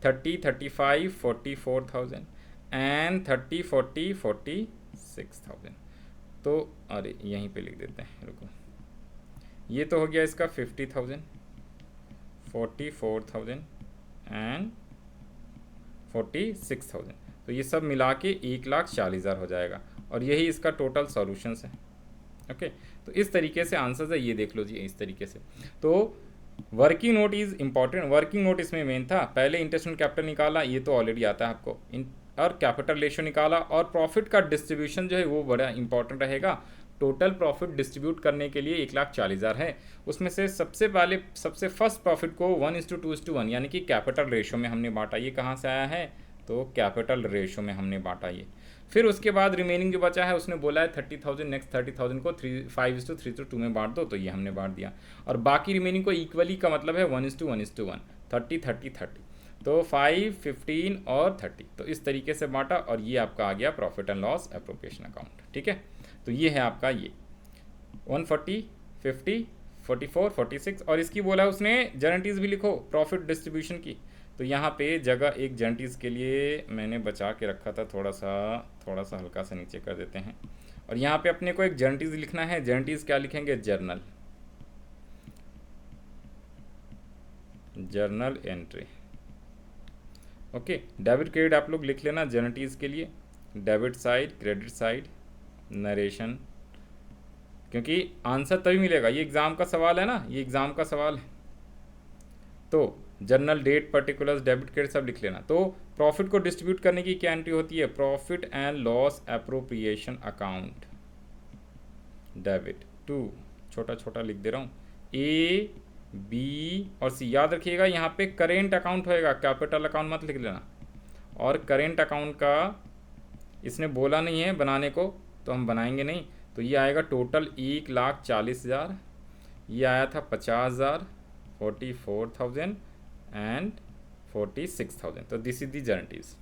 30, 35, 44,000 एंड 30, 40, 46,000। तो अरे यहीं पे लिख देते हैं, रुको, ये तो हो गया इसका 50,000, 44,000 एंड 46,000। तो ये सब मिला के 1,40,000 हो जाएगा, और यही इसका टोटल सॉल्यूशंस है। ओके, तो इस तरीके से आंसर्स है, ये देख लो जी इस तरीके से। तो working note is important, working note इसमें मेन था। पहले इंटरेस्ट एंड कैपिटल निकाला, ये तो ऑलरेडी आता है आपको, और कैपिटल रेशियो निकाला, और प्रॉफिट का डिस्ट्रीब्यूशन जो है वो बड़ा इंपॉर्टेंट रहेगा। टोटल प्रॉफिट डिस्ट्रीब्यूट करने के लिए 1,40,000 है, उसमें से सबसे फर्स्ट प्रॉफिट को 1:2:1 यानी कि कैपिटल रेशो में हमने बांटा। ये कहाँ से आया है, तो कैपिटल रेशो में हमने बांटा ये। फिर उसके बाद रिमेनिंग जो बचा है उसने बोला है 30,000, नेक्स्ट 30,000 को 5:3:2 में बांट दो, तो ये हमने बांट दिया। और बाकी रिमेनिंग को इक्वली का मतलब है 1:1:1, 30, 30, 30, तो 5, 15 और 30। तो इस तरीके से बांटा, और ये आपका आ गया profit and loss appropriation account. ठीक है, तो ये है आपका ये 140, 50, 44, 46 और इसकी बोला उसने जर्नटीज़ भी लिखो प्रॉफिट डिस्ट्रीब्यूशन की। तो यहाँ पे जगह एक जर्नटीज़ के लिए मैंने बचा के रखा था, थोड़ा सा हल्का सा नीचे कर देते हैं। और यहाँ पे अपने को एक जर्नटीज़ लिखना है। जर्नटीज़ क्या लिखेंगे? Journal entry. Okay, debit credit आप लोग लिख लेना जर्नटीज़ के लिए, debit side, credit side, narration, क्योंकि आंसर तभी मिलेगा। ये एग्ज़ाम का सवाल है ना, ये एग्ज़ाम का सवाल है। तो journal, date, particulars, debit credit सब लिख लेना। तो प्रॉफिट को डिस्ट्रीब्यूट करने की क्या एंट्री होती है? Profit and loss appropriation account, debit to, छोटा छोटा लिख दे रहा हूँ, ए, बी और सी। याद रखिएगा यहाँ पे करेंट अकाउंट होएगा, कैपिटल अकाउंट मत लिख लेना। और करेंट अकाउंट का इसने बोला नहीं है बनाने को, तो हम बनाएंगे नहीं। तो ये आएगा टोटल 1,40,000, ये आया था 50,000, 44,000 एंड 46,000। तो दिस इज दी जर्नटीज़।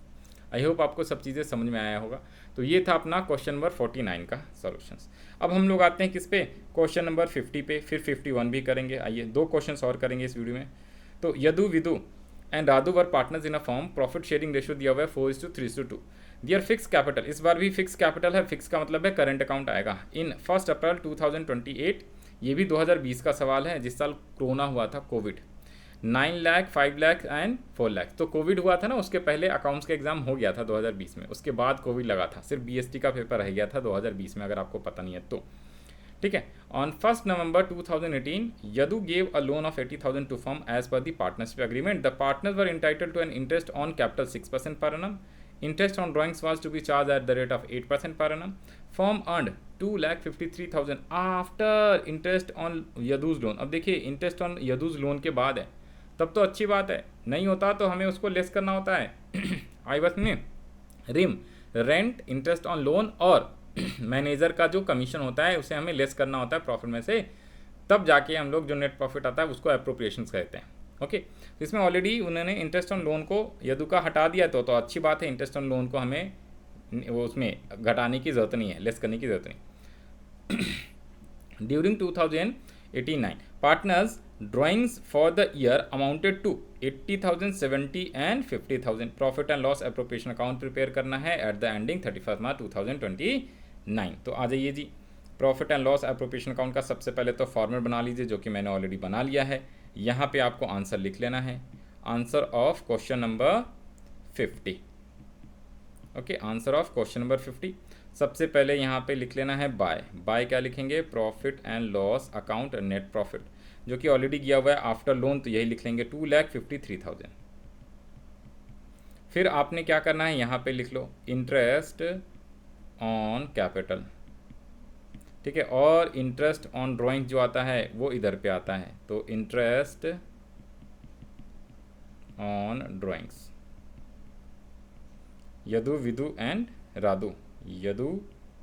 आई होप आपको सब चीज़ें समझ में आया होगा। तो ये था अपना क्वेश्चन नंबर 49 का सॉल्यूशंस। अब हम लोग आते हैं किस पे? क्वेश्चन नंबर 50 पे, फिर 51 भी करेंगे। आइए 2 क्वेश्चन और करेंगे इस वीडियो में। तो Yadu, Vidu and Radhu were partners in a firm, profit sharing ratio दिया हुआ है 4:3:2। दियर फिक्स कैपिटल, इस बार भी फिक्स कैपिटल है। फिक्स का मतलब है करंट अकाउंट आएगा। इन 1 अप्रैल 2028, ये भी 2020 का सवाल है, जिस साल कोरोना हुआ था, कोविड। 9 लाख, 5 लाख एंड 4 लाख। तो कोविड हुआ था ना, उसके पहले अकाउंट्स का एग्जाम हो गया था 2020 में, उसके बाद कोविड लगा था, सिर्फ बीएसटी का पेपर रह गया था 2020 में, अगर आपको पता नहीं है तो। ठीक है। On 1 November 2018, Yadu gave a loan of 80,000 to firm as per the partnership agreement. The partners were entitled to an interest on capital 6% per annum. Interest on drawings was to be charged at the rate of 8% per annum. Firm earned 2,53,000 after interest on Yadu's loan. अब देखिए interest on यदूज loan के बाद है, तब तो अच्छी बात है। नहीं होता तो हमें उसको लेस करना होता है। आई बस में रिम, रेंट, इंटरेस्ट ऑन लोन और मैनेजर का जो कमीशन होता है उसे हमें लेस करना होता है प्रॉफिट में से, तब जाके हम लोग जो नेट प्रॉफिट आता है उसको अप्रोप्रिएशंस कहते हैं। ओके, तो इसमें ऑलरेडी उन्होंने इंटरेस्ट ऑन लोन को यदु का हटा दिया, तो अच्छी बात है। इंटरेस्ट ऑन लोन को हमें वो उसमें घटाने की ज़रूरत नहीं है, लेस करने की ज़रूरत नहीं। During 2089, partners drawings for the year amounted to 80,000, 70 and 50,000। Profit and loss appropriation account prepare करना है एट द एंडिंग 31 मार्च 2029। तो आ जाइए जी, profit and loss appropriation account का सबसे पहले तो फॉर्मेट बना लीजिए, जो कि मैंने ऑलरेडी बना लिया है। यहाँ पे आपको आंसर लिख लेना है, answer of question number 50। Okay, answer of question number 50 सबसे पहले यहाँ पे लिख लेना है बाय क्या लिखेंगे? Profit and loss account net profit, जो कि ऑलरेडी दिया हुआ है आफ्टर लोन, तो यही लिख लेंगे 2,53,000। फिर आपने क्या करना है, यहाँ पे लिख लो इंटरेस्ट ऑन कैपिटल। ठीक है, और इंटरेस्ट ऑन ड्राइंग जो आता है वो इधर पे आता है, तो interest on drawings, Yadu, Vidu and Radhu, Yadu,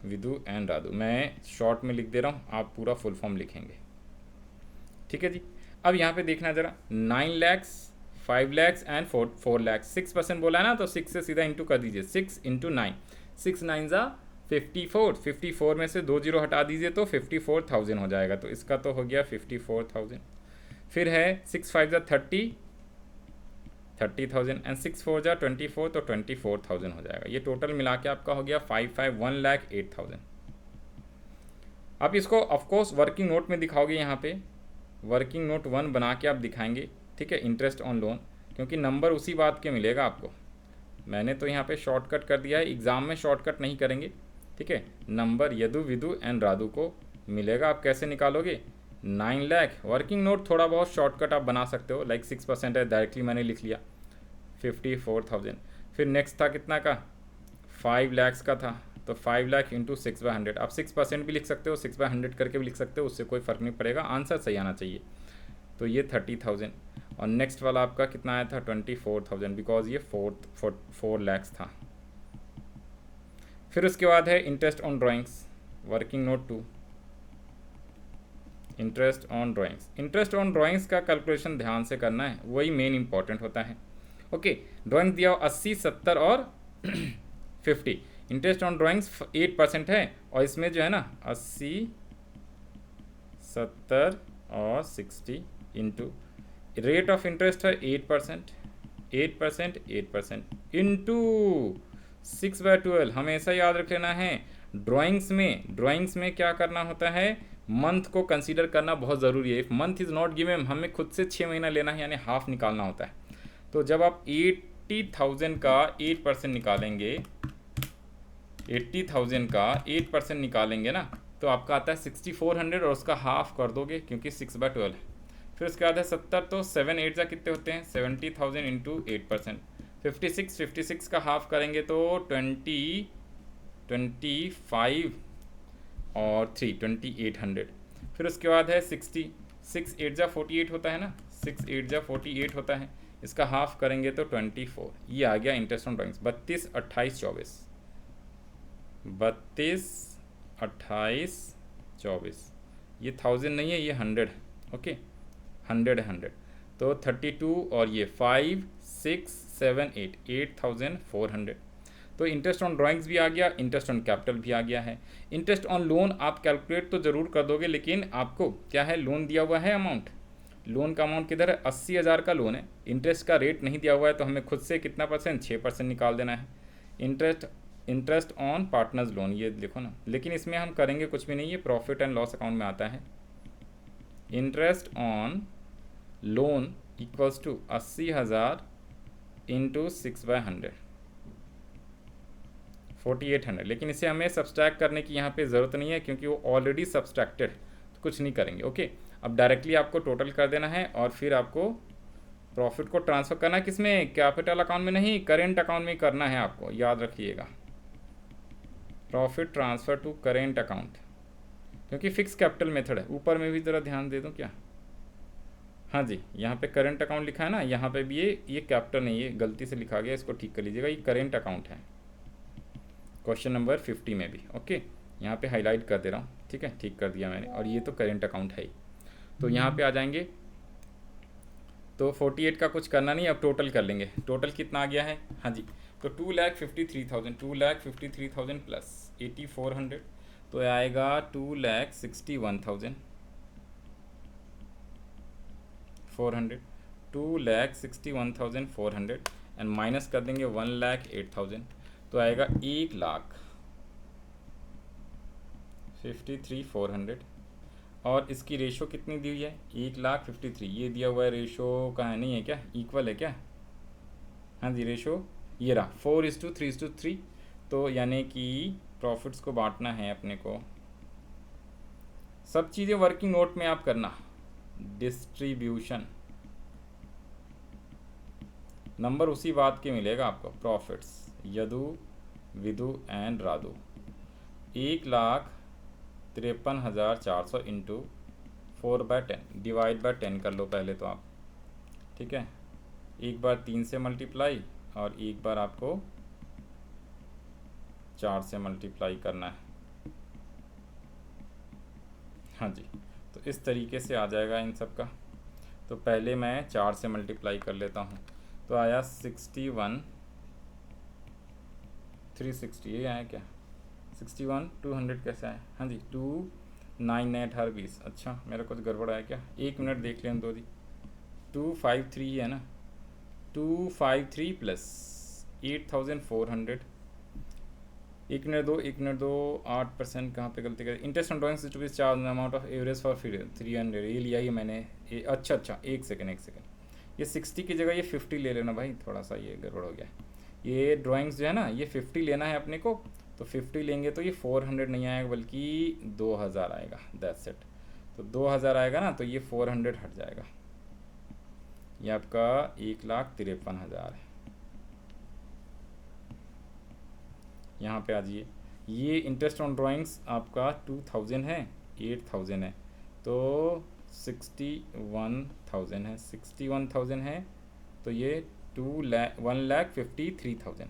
Vidu and Radhu. मैं शॉर्ट में लिख दे रहा हूँ, आप पूरा फुल फॉर्म लिखेंगे। ठीक है जी। अब यहाँ पे देखना जरा, 9 लाख, 5 लाख एंड 4 लाख। 6% बोला है ना, तो 6 से सीधा इंटू कर दीजिए, 6 × 9, 6 9 ज़ा 54, 54 में से 2 जीरो हटा दीजिए तो 54,000 हो जाएगा। तो इसका तो हो गया 54,000। फिर है 6 5 ज़ा 30, 30,000 एंड 6 4 ज़ा 24, तो 24,000 हो जाएगा। ये टोटल मिला के आपका हो गया 1,08,000। आप इसको ऑफकोर्स वर्किंग नोट में दिखाओगे, यहाँ पे वर्किंग नोट 1 बना के आप दिखाएंगे। ठीक है, इंटरेस्ट ऑन लोन, क्योंकि नंबर उसी बात के मिलेगा आपको। मैंने तो यहाँ पे शॉर्टकट कर दिया है, एग्ज़ाम में शॉर्टकट नहीं करेंगे। ठीक है, नंबर यदु, विदु एंड राधु को मिलेगा। आप कैसे निकालोगे? 9 लाख, वर्किंग नोट थोड़ा बहुत शॉर्टकट आप बना सकते हो, लाइक 6% है, डायरेक्टली मैंने लिख लिया 54,000। फिर नेक्स्ट था कितना का? 5 लाख का था, तो 5 लाख इंटू 6/100। आप 6% भी लिख सकते हो, 6/100 करके भी लिख सकते हो, उससे कोई फ़र्क नहीं पड़ेगा, आंसर सही आना चाहिए। तो ये 30,000 और नेक्स्ट वाला आपका कितना आया था? 24,000, बिकॉज ये 4 लाख था। फिर उसके बाद है interest on drawings, working note 2, interest on drawings. Interest on drawings का कैलकुलेशन ध्यान से करना है, वही मेन इंपॉर्टेंट होता है। ओके, ड्राइंग दिया 80, 70 और 50। इंटरेस्ट ऑन ड्राइंग्स 8% है, और इसमें जो है ना 80, 70 और 60 इंटू रेट ऑफ इंटरेस्ट है 8%, 8%, 8% इंटू 6/12। हमेशा याद रख लेना है ड्राइंग्स में क्या करना होता है, मंथ को कंसीडर करना बहुत ज़रूरी है। If month is not given, हमें खुद से 6 महीना लेना है, यानी हाफ निकालना होता है। तो जब आप 80,000 का 8% निकालेंगे, 80,000 का 8% निकालेंगे ना, तो आपका आता है 6400 और उसका हाफ कर दोगे क्योंकि 6/12 है। फिर उसके बाद है 70, तो 7 8 कितने होते हैं, 70,000 इंटू 8%। 56 का हाफ करेंगे तो 25 और 3 2800। फिर उसके बाद है 60, 6 8 48 होता है ना, 6 8 48 होता है, इसका हाफ करेंगे तो 24। ये आ गया इंटरेस्ट ऑन ड्राइंग्स। 32 28 24, 32 28 24, ये 1000 नहीं है, ये 100 है। ओके, 100 है, 100। तो 32 और ये 5 6 7 8 8400। तो इंटरेस्ट ऑन ड्राइंग्स भी आ गया, इंटरेस्ट ऑन कैपिटल भी आ गया है। इंटरेस्ट ऑन लोन आप कैलकुलेट तो ज़रूर कर दोगे, लेकिन आपको क्या है, लोन दिया हुआ है अमाउंट, लोन का अमाउंट किधर है, 80,000 का लोन है। इंटरेस्ट का रेट नहीं दिया हुआ है, तो हमें खुद से कितना परसेंट, 6% निकाल देना है। इंटरेस्ट ऑन पार्टनर्स लोन, ये लिखो ना, लेकिन इसमें हम करेंगे कुछ भी नहीं, ये प्रॉफिट एंड लॉस अकाउंट में आता है। Interest on loan equals to 80,000 into 6/100, 4800। लेकिन इसे हमें सब्सट्रैक्ट करने की यहाँ पे ज़रूरत नहीं है क्योंकि वो ऑलरेडी सब्सट्रैक्टेड, तो कुछ नहीं करेंगे। ओके, अब डायरेक्टली आपको टोटल कर देना है और फिर आपको प्रॉफिट को ट्रांसफ़र करना है, किसमें, कैपिटल अकाउंट में नहीं, करेंट अकाउंट में करना है आपको, याद रखिएगा। Profit transfer to current account, क्योंकि फिक्स कैपिटल मेथड है। ऊपर में भी ज़रा ध्यान दे दूँ क्या, हाँ जी, यहाँ पे करेंट अकाउंट लिखा है ना, यहाँ पे भी ये कैपिटल नहीं है, गलती से लिखा गया, इसको ठीक कर लीजिएगा, ये करेंट अकाउंट है। क्वेश्चन नंबर 50 में भी। ओके, यहाँ पे हाईलाइट कर दे रहा हूँ, ठीक है, ठीक कर दिया मैंने, और ये तो करेंट अकाउंट है ही। तो यहाँ पे आ जाएंगे, तो 48 का कुछ करना नहीं, अब टोटल कर लेंगे। टोटल कितना आ गया है, हाँ जी, तो 2,53,000, 2,53,000 प्लस 8400, तो आएगा 2,61,400, 2,61,400 एंड माइनस कर देंगे 1,08,000, तो आएगा 1,53,400। और इसकी रेशो कितनी दी हुई है, 1,53,000, ये दिया हुआ है, रेशो कहाँ नहीं है क्या, इक्वल है क्या, हाँ जी, रेशो ये रहा 4:3:3। तो यानी कि प्रॉफिट्स को बांटना है अपने को। सब चीज़ें वर्किंग नोट में आप करना। डिस्ट्रीब्यूशन नंबर उसी बात के मिलेगा आपको, profits Yadu Vidu and Radhu. 1,53,400 into 4/10 divide by 10 कर लो पहले तो आप, ठीक है, एक बार 3 से मल्टीप्लाई और एक बार आपको 4 से मल्टीप्लाई करना है। हाँ जी, तो इस तरीके से आ जाएगा इन सब का। तो पहले मैं 4 से मल्टीप्लाई कर लेता हूँ, तो आया 61,360, ये आया क्या, 61,200 कैसे आया, हाँ जी, 298 हर 20। अच्छा, मेरा कुछ गड़बड़ आया क्या, एक मिनट देख लें दो दी, 253 है ना, 253 प्लस 8,400, एक मिनट दो 8% कहाँ पे गलती करें। Interest on drawings to be charge amount of average for 300, ये लिया ही मैंने। अच्छा, एक सेकंड, ये 60 की जगह ये 50 ले लेना भाई, थोड़ा सा ये गड़बड़ हो गया। ये ड्राइंग्स जो है ना, ये 50 लेना है अपने को, तो 50 लेंगे तो ये 400 नहीं आएगा बल्कि 2,000 आएगा, दैट्स इट। तो 2,000 आएगा ना, तो ये 400 हट जाएगा, ये आपका 1,53,000 है। यहाँ पे आ जाइए, ये इंटरेस्ट ऑन ड्राइंग्स आपका 2,000 है, 8,000 है, तो 61,000 है, 61,000 है, तो ये 1,53,000,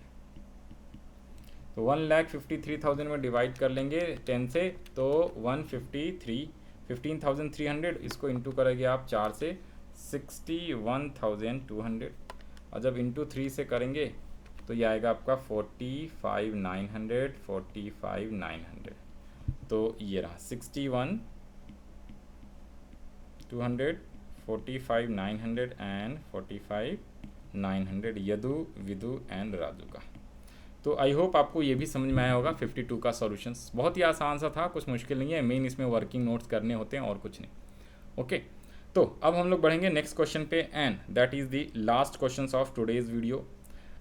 तो 1,53,000 में डिवाइड कर लेंगे 10 से, तो 15,300, इसको इंटू करेंगे आप 4 से, 61,200, और जब इंटू 3 से करेंगे तो ये आएगा आपका 45,900, 45,900। तो ये रहा 61 200, 45 900 एंड 45 900 यदु, विदु एंड राजू का। तो आई होप आपको ये भी समझ में आया होगा 52 का सॉल्यूशंस। बहुत ही आसान सा था, कुछ मुश्किल नहीं है, मेन इसमें वर्किंग नोट्स करने होते हैं और कुछ नहीं। ओके, तो अब हम लोग बढ़ेंगे नेक्स्ट क्वेश्चन पे and that is the last questions of today's video.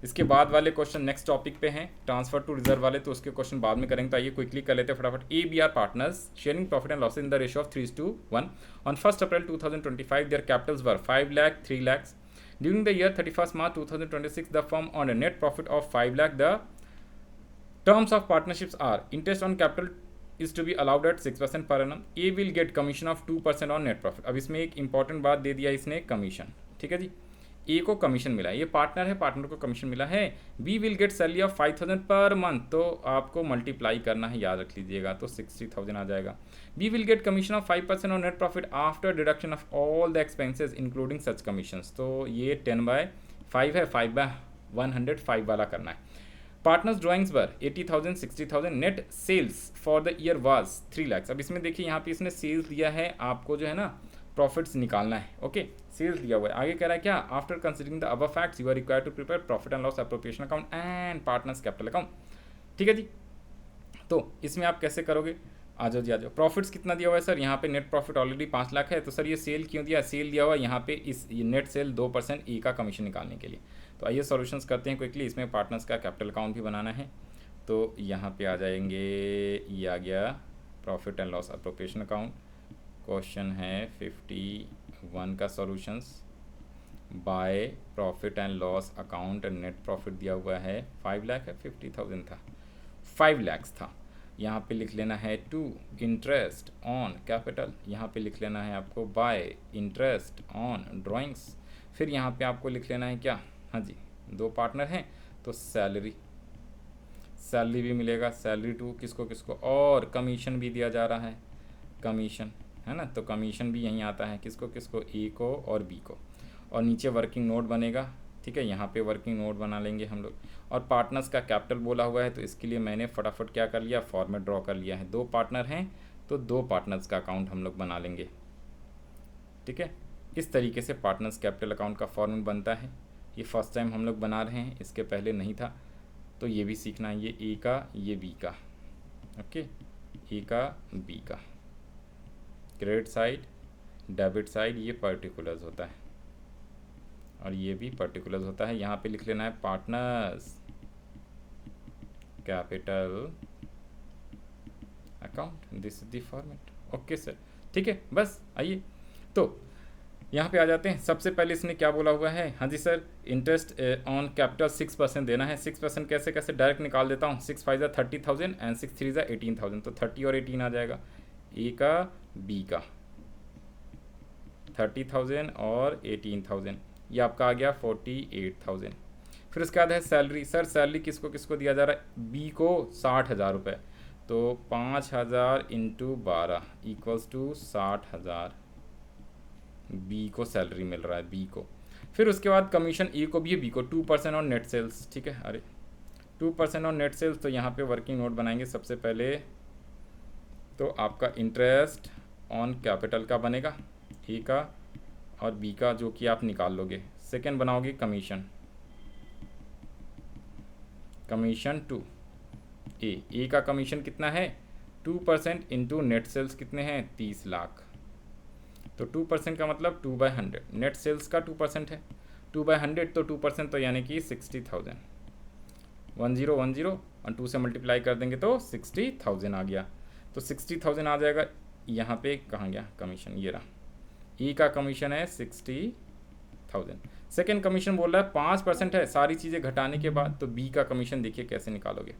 इसके बाद वाले क्वेश्चन नेक्स्ट टॉपिक पे हैं, ट्रांसफर टू रिजर्व वाले, तो उसके क्वेश्चन बाद में करेंगे। तो आइए क्विकली कर लेते हैं फटाफट। ABR partners sharing profit and loss in the ratio of 3:1 on 1 April 2025 there Capitals were 5 lakh 3 lakh. During the year 31 March 2026 the firm on a net profit of 5 lakh. The terms of partnerships are interest on capital is to be allowed at 6% per annum. A will get commission of 2% on net profit। अब इसमें एक important बात दे दिया इसने, commission. ठीक है जी, ए को commission मिला, ये पार्टनर है, पार्टनर को कमीशन मिला है। B will get salary of 5000 per month, तो आपको मल्टीप्लाई करना है, याद रख लीजिएगा, तो 60,000 आ जाएगा। B will get commission of 5% on net profit after deduction of all the expenses including such commissions. तो ये 10/5 है, 5/105 वाला करना है। Partners drawings were 80,000 60,000 net sales for the year was 3 lakh. अब इसमें देखिए यहाँ पे इसने सेल्स दिया है, आपको जो है ना प्रॉफिट्स निकालना है। ओके, सेल्स दिया हुआ है, आगे कह रहा है क्या, after considering the above facts you are required to prepare profit and loss appropriation account and partners capital account. ठीक है जी, तो इसमें आप कैसे करोगे, आ जाओ जी आ जाओ। प्रॉफिट्स कितना दिया हुआ है सर, यहाँ पे नेट प्रॉफिट ऑलरेडी 5 लाख है, तो सर ये सेल क्यों दिया, सेल दिया हुआ है यहाँ पे इस नेट सेल 2% ए का कमीशन निकालने के लिए। तो आइए सॉल्यूशंस करते हैं क्विकली। इसमें पार्टनर्स का कैपिटल अकाउंट भी बनाना है, तो यहाँ पे आ जाएंगे, ये आ गया profit and loss appropriation account. Question है 51 का solutions. By profit and loss account net profit दिया हुआ है 5 लाख है, 50,000 था, 5 लाख था। यहाँ पे लिख लेना है टू इंटरेस्ट ऑन कैपिटल, यहाँ पे लिख लेना है आपको बाय इंटरेस्ट ऑन ड्राइंग्स। फिर यहाँ पे आपको लिख लेना है क्या, हाँ जी, 2 पार्टनर हैं तो सैलरी, सैलरी भी मिलेगा, सैलरी टू किसको किसको, और कमीशन भी दिया जा रहा है, कमीशन है ना, तो कमीशन भी यहीं आता है, किसको किसको, ए को और बी को। और नीचे वर्किंग नोट बनेगा, ठीक है, यहाँ पे वर्किंग नोट बना लेंगे हम लोग। और पार्टनर्स का कैपिटल बोला हुआ है, तो इसके लिए मैंने फटाफट क्या कर लिया, फॉर्मेट ड्रॉ कर लिया है। 2 पार्टनर हैं तो 2 पार्टनर्स का अकाउंट हम लोग बना लेंगे। ठीक है, इस तरीके से पार्टनर्स कैपिटल अकाउंट का फॉर्मेट बनता है। ये फर्स्ट टाइम हम लोग बना रहे हैं, इसके पहले नहीं था, तो ये भी सीखना है, ये ए का ये बी का। ओके, ए का बी का, क्रेडिट साइड डेबिट साइड ये पर्टिकुलर्स होता है और ये भी पर्टिकुलर्स होता है। यहाँ पे लिख लेना है partners capital account, this is the format. Okay sir, ठीक है, बस आइए तो यहाँ पे आ जाते हैं। सबसे पहले इसने क्या बोला हुआ है, हाँ जी सर, इंटरेस्ट ऑन कैपिटल 6% देना है। 6% कैसे कैसे डायरेक्ट निकाल देता हूँ, 6 5 30,000 एंड 6 3 18,000, तो 30 और 18 आ जाएगा। ए का बी का 30,000 और 18,000, ये आपका आ गया 48,000। फिर उसके बाद है सैलरी। सर सैलरी किसको किसको दिया जा रहा है, बी को 60,000 रुपये, तो 5,000 इंटू 12 इक्वल्स टू 60,000 बी को सैलरी मिल रहा है, बी को। फिर उसके बाद कमीशन ए को भी है, बी को 2% ऑन नेट सेल्स। ठीक है, अरे 2% ऑन नेट सेल्स, तो यहाँ पे वर्किंग नोट बनाएंगे। सबसे पहले तो आपका इंटरेस्ट ऑन कैपिटल का बनेगा, ए का और बी का, जो कि आप निकाल लोगे। सेकेंड बनाओगे कमीशन, कमीशन टू ए का कमीशन कितना है 2% इंटू नेट सेल्स कितने हैं 30 लाख, तो 2% का मतलब 2/100, नेट सेल्स का 2% है, 2/100 तो 2% तो यानी कि 60,000। 1010 और 2 से मल्टीप्लाई कर देंगे तो 60,000 आ गया, तो 60,000 आ जाएगा। यहाँ पे कहाँ गया कमीशन, ये रहा, ई का कमीशन है 60,000। सेकेंड कमीशन बोल रहा है 5% है सारी चीज़ें घटाने के बाद, तो बी का कमीशन देखिए कैसे निकालोगे।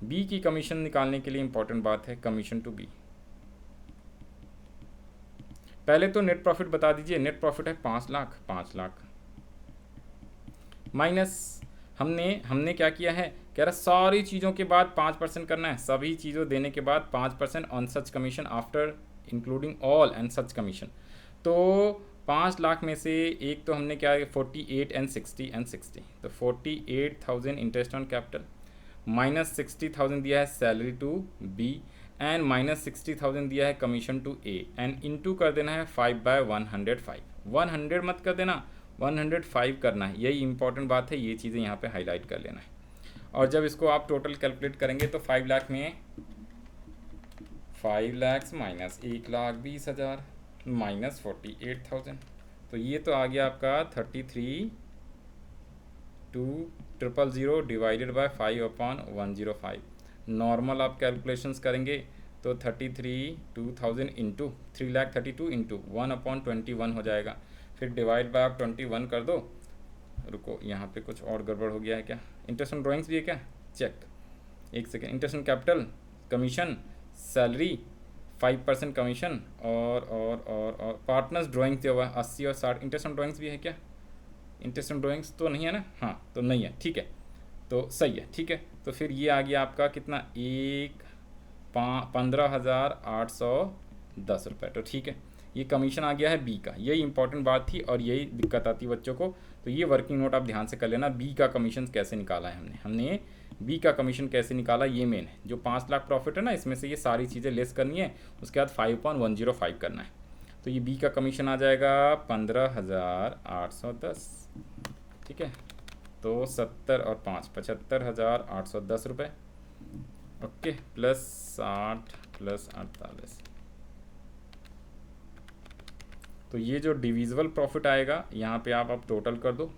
बी की कमीशन निकालने के लिए इंपॉर्टेंट बात है कमीशन टू बी। पहले तो नेट प्रॉफिट बता दीजिए, नेट प्रॉफिट है 5 लाख, 5 लाख माइनस हमने क्या किया है, कह रहा सारी चीज़ों के बाद 5% करना है, सभी चीज़ों देने के बाद 5% on such commission after including all and such commission. तो 5 लाख में से एक तो हमने क्या 48 एंड 60, तो 48,000 इंटरेस्ट ऑन कैपिटल माइनस 60,000 दिया है salary to B and minus 60,000 दिया है commission to A and into कर देना है 5/105। 100 मत कर देना, 105 करना है, यही इंपॉर्टेंट बात है, ये चीज़ें यहाँ पे हाईलाइट कर लेना है। और जब इसको आप टोटल कैलकुलेट करेंगे तो 5 लाख में 5 लाख माइनस 1,20,000 माइनस 48,000, तो ये तो आ गया आपका 33,200 डिवाइडेड बाय 5/105। नॉर्मल आप कैलकुलेशंस करेंगे तो 33,2,000 इंटू 3,32,000 इंटू 1/21 हो जाएगा। फिर डिवाइड बाय आप 21 कर दो। रुको, यहाँ पे कुछ और गड़बड़ हो गया है क्या? इंटरेस्ट ऑन ड्राइंग्स भी है क्या? चेक, एक second. Interest on capital, commission, salary, 5% commission और पार्टनर्स ड्राइंग्स दिया हुआ है 80 और 60। इंटरेस्ट ऑन ड्राइंग्स भी है क्या? इंटरेस्ट ऑन ड्राइंग्स तो नहीं है ना? हाँ, तो नहीं है, ठीक है, तो सही है, ठीक है। तो फिर ये आ गया आपका कितना, 15,810 रुपये, तो ठीक है, ये कमीशन आ गया है बी का। यही इंपॉर्टेंट बात थी और यही दिक्कत आती है बच्चों को, तो ये वर्किंग नोट आप ध्यान से कर लेना। बी का कमीशन कैसे निकाला है हमने बी का कमीशन कैसे निकाला, ये मेन है। जो 5 लाख प्रॉफिट है ना, इसमें से ये सारी चीज़ें लेस करनी है, उसके बाद 5/105 करना है। तो ये बी का कमीशन आ जाएगा 15,810, ठीक है। तो 70 और 5 75,810 रुपये, ओके, प्लस 60 प्लस 48। तो ये जो डिविजिबल प्रॉफिट आएगा यहाँ पे आप टोटल कर दो,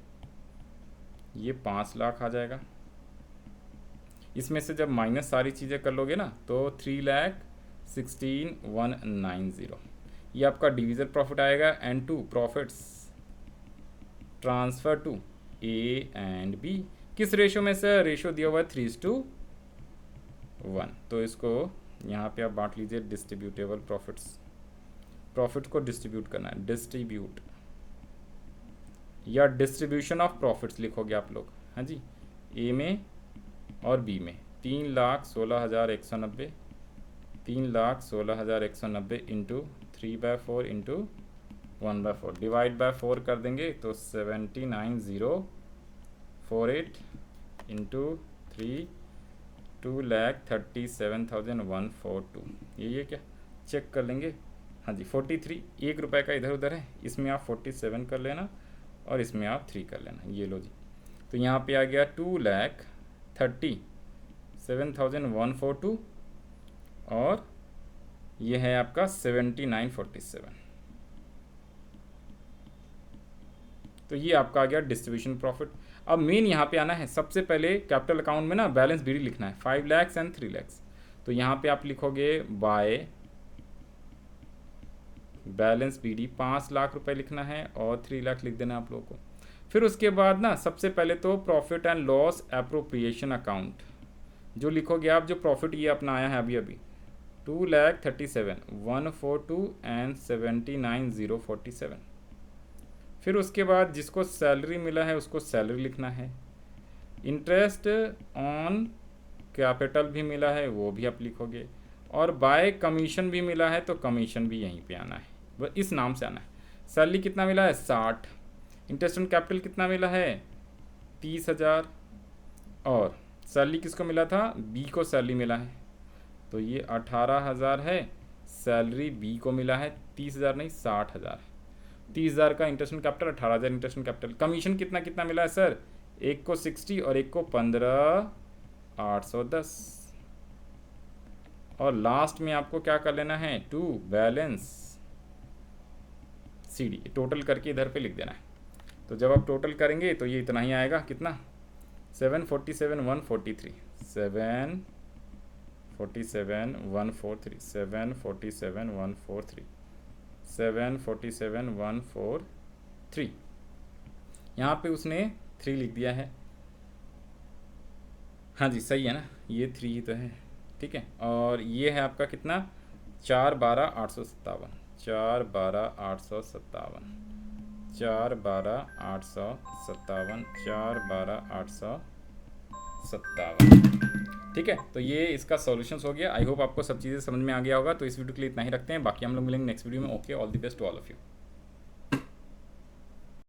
ये 5 लाख आ जाएगा। इसमें से जब माइनस सारी चीज़ें कर लोगे ना तो 3,16,190 ये आपका डिविजिबल प्रॉफिट आएगा। And to profits transfer to A and B, किस रेशो में से? रेशो दिया हुआ है 3:1। तो इसको यहाँ पे आप बांट लीजिए, डिस्ट्रीब्यूटेबल प्रॉफिट्स, प्रॉफिट को डिस्ट्रीब्यूट करना है, डिस्ट्रीब्यूट या डिस्ट्रीब्यूशन ऑफ प्रॉफिट्स लिखोगे आप लोग, हाँ जी, ए में और बी में। 3,16,190 3,16,190 इंटू 3/4 इंटू 1/4 डिवाइड बाय 4 कर देंगे तो 79,048 इंटू 3 2,37,142। ये क्या चेक कर लेंगे? हाँ जी, 43, 1 रुपये का इधर उधर है, इसमें आप 47 कर लेना और इसमें आप 3 कर लेना, ये लो जी। तो यहाँ पे आ गया 2,37,142 और ये है आपका 79,47। तो ये आपका आ गया डिस्ट्रीब्यूशन प्रॉफिट। अब मेन यहाँ पे आना है, सबसे पहले कैपिटल अकाउंट में ना बैलेंस बीडी लिखना है, 5 लाख एंड 3 लाख। तो यहाँ पे आप लिखोगे बाय बैलेंस बीडी 5 लाख रुपए लिखना है और 3 लाख लिख देना आप लोगों को। फिर उसके बाद ना सबसे पहले तो profit and loss appropriation account जो लिखोगे आप, जो प्रॉफिट ये अपना आया है अभी 2,37,142 एंड 79,047। फिर उसके बाद जिसको सैलरी मिला है उसको सैलरी लिखना है, इंटरेस्ट ऑन कैपिटल भी मिला है वो भी आप लिखोगे, और बाय कमीशन भी मिला है तो कमीशन भी यहीं पे आना है, बस इस नाम से आना है। सैलरी कितना मिला है? 60। इंटरेस्ट ऑन कैपिटल कितना मिला है? 30,000। और सैलरी किसको मिला था? बी को सैलरी मिला है, तो ये 18,000 है। सैलरी बी को मिला है 30,000 नहीं 60,000। 30,000 का interest on capital, 18,000 interest on capital. Commission कितना कितना मिला है सर? एक को 60 और एक को 15,810। और लास्ट में आपको क्या कर लेना है? To balance C D, total करके इधर पे लिख देना है। तो जब आप टोटल करेंगे तो ये इतना ही आएगा, कितना? 747,143 747,143 747,143 747,143। यहाँ पे उसने 3 लिख दिया है, हाँ जी सही है ना, ये 3 ही तो है, ठीक है। और ये है आपका कितना? 4,12,857 4,12,857 4,12,857 4,12,857, ठीक है। तो ये इसका सॉल्यूशंस हो गया। आई होप आपको सब चीज़ें समझ में आ गया होगा। तो इस वीडियो के लिए इतना ही रखते हैं, बाकी हम लोग मिलेंगे नेक्स्ट वीडियो में। Okay, all the best to all of you.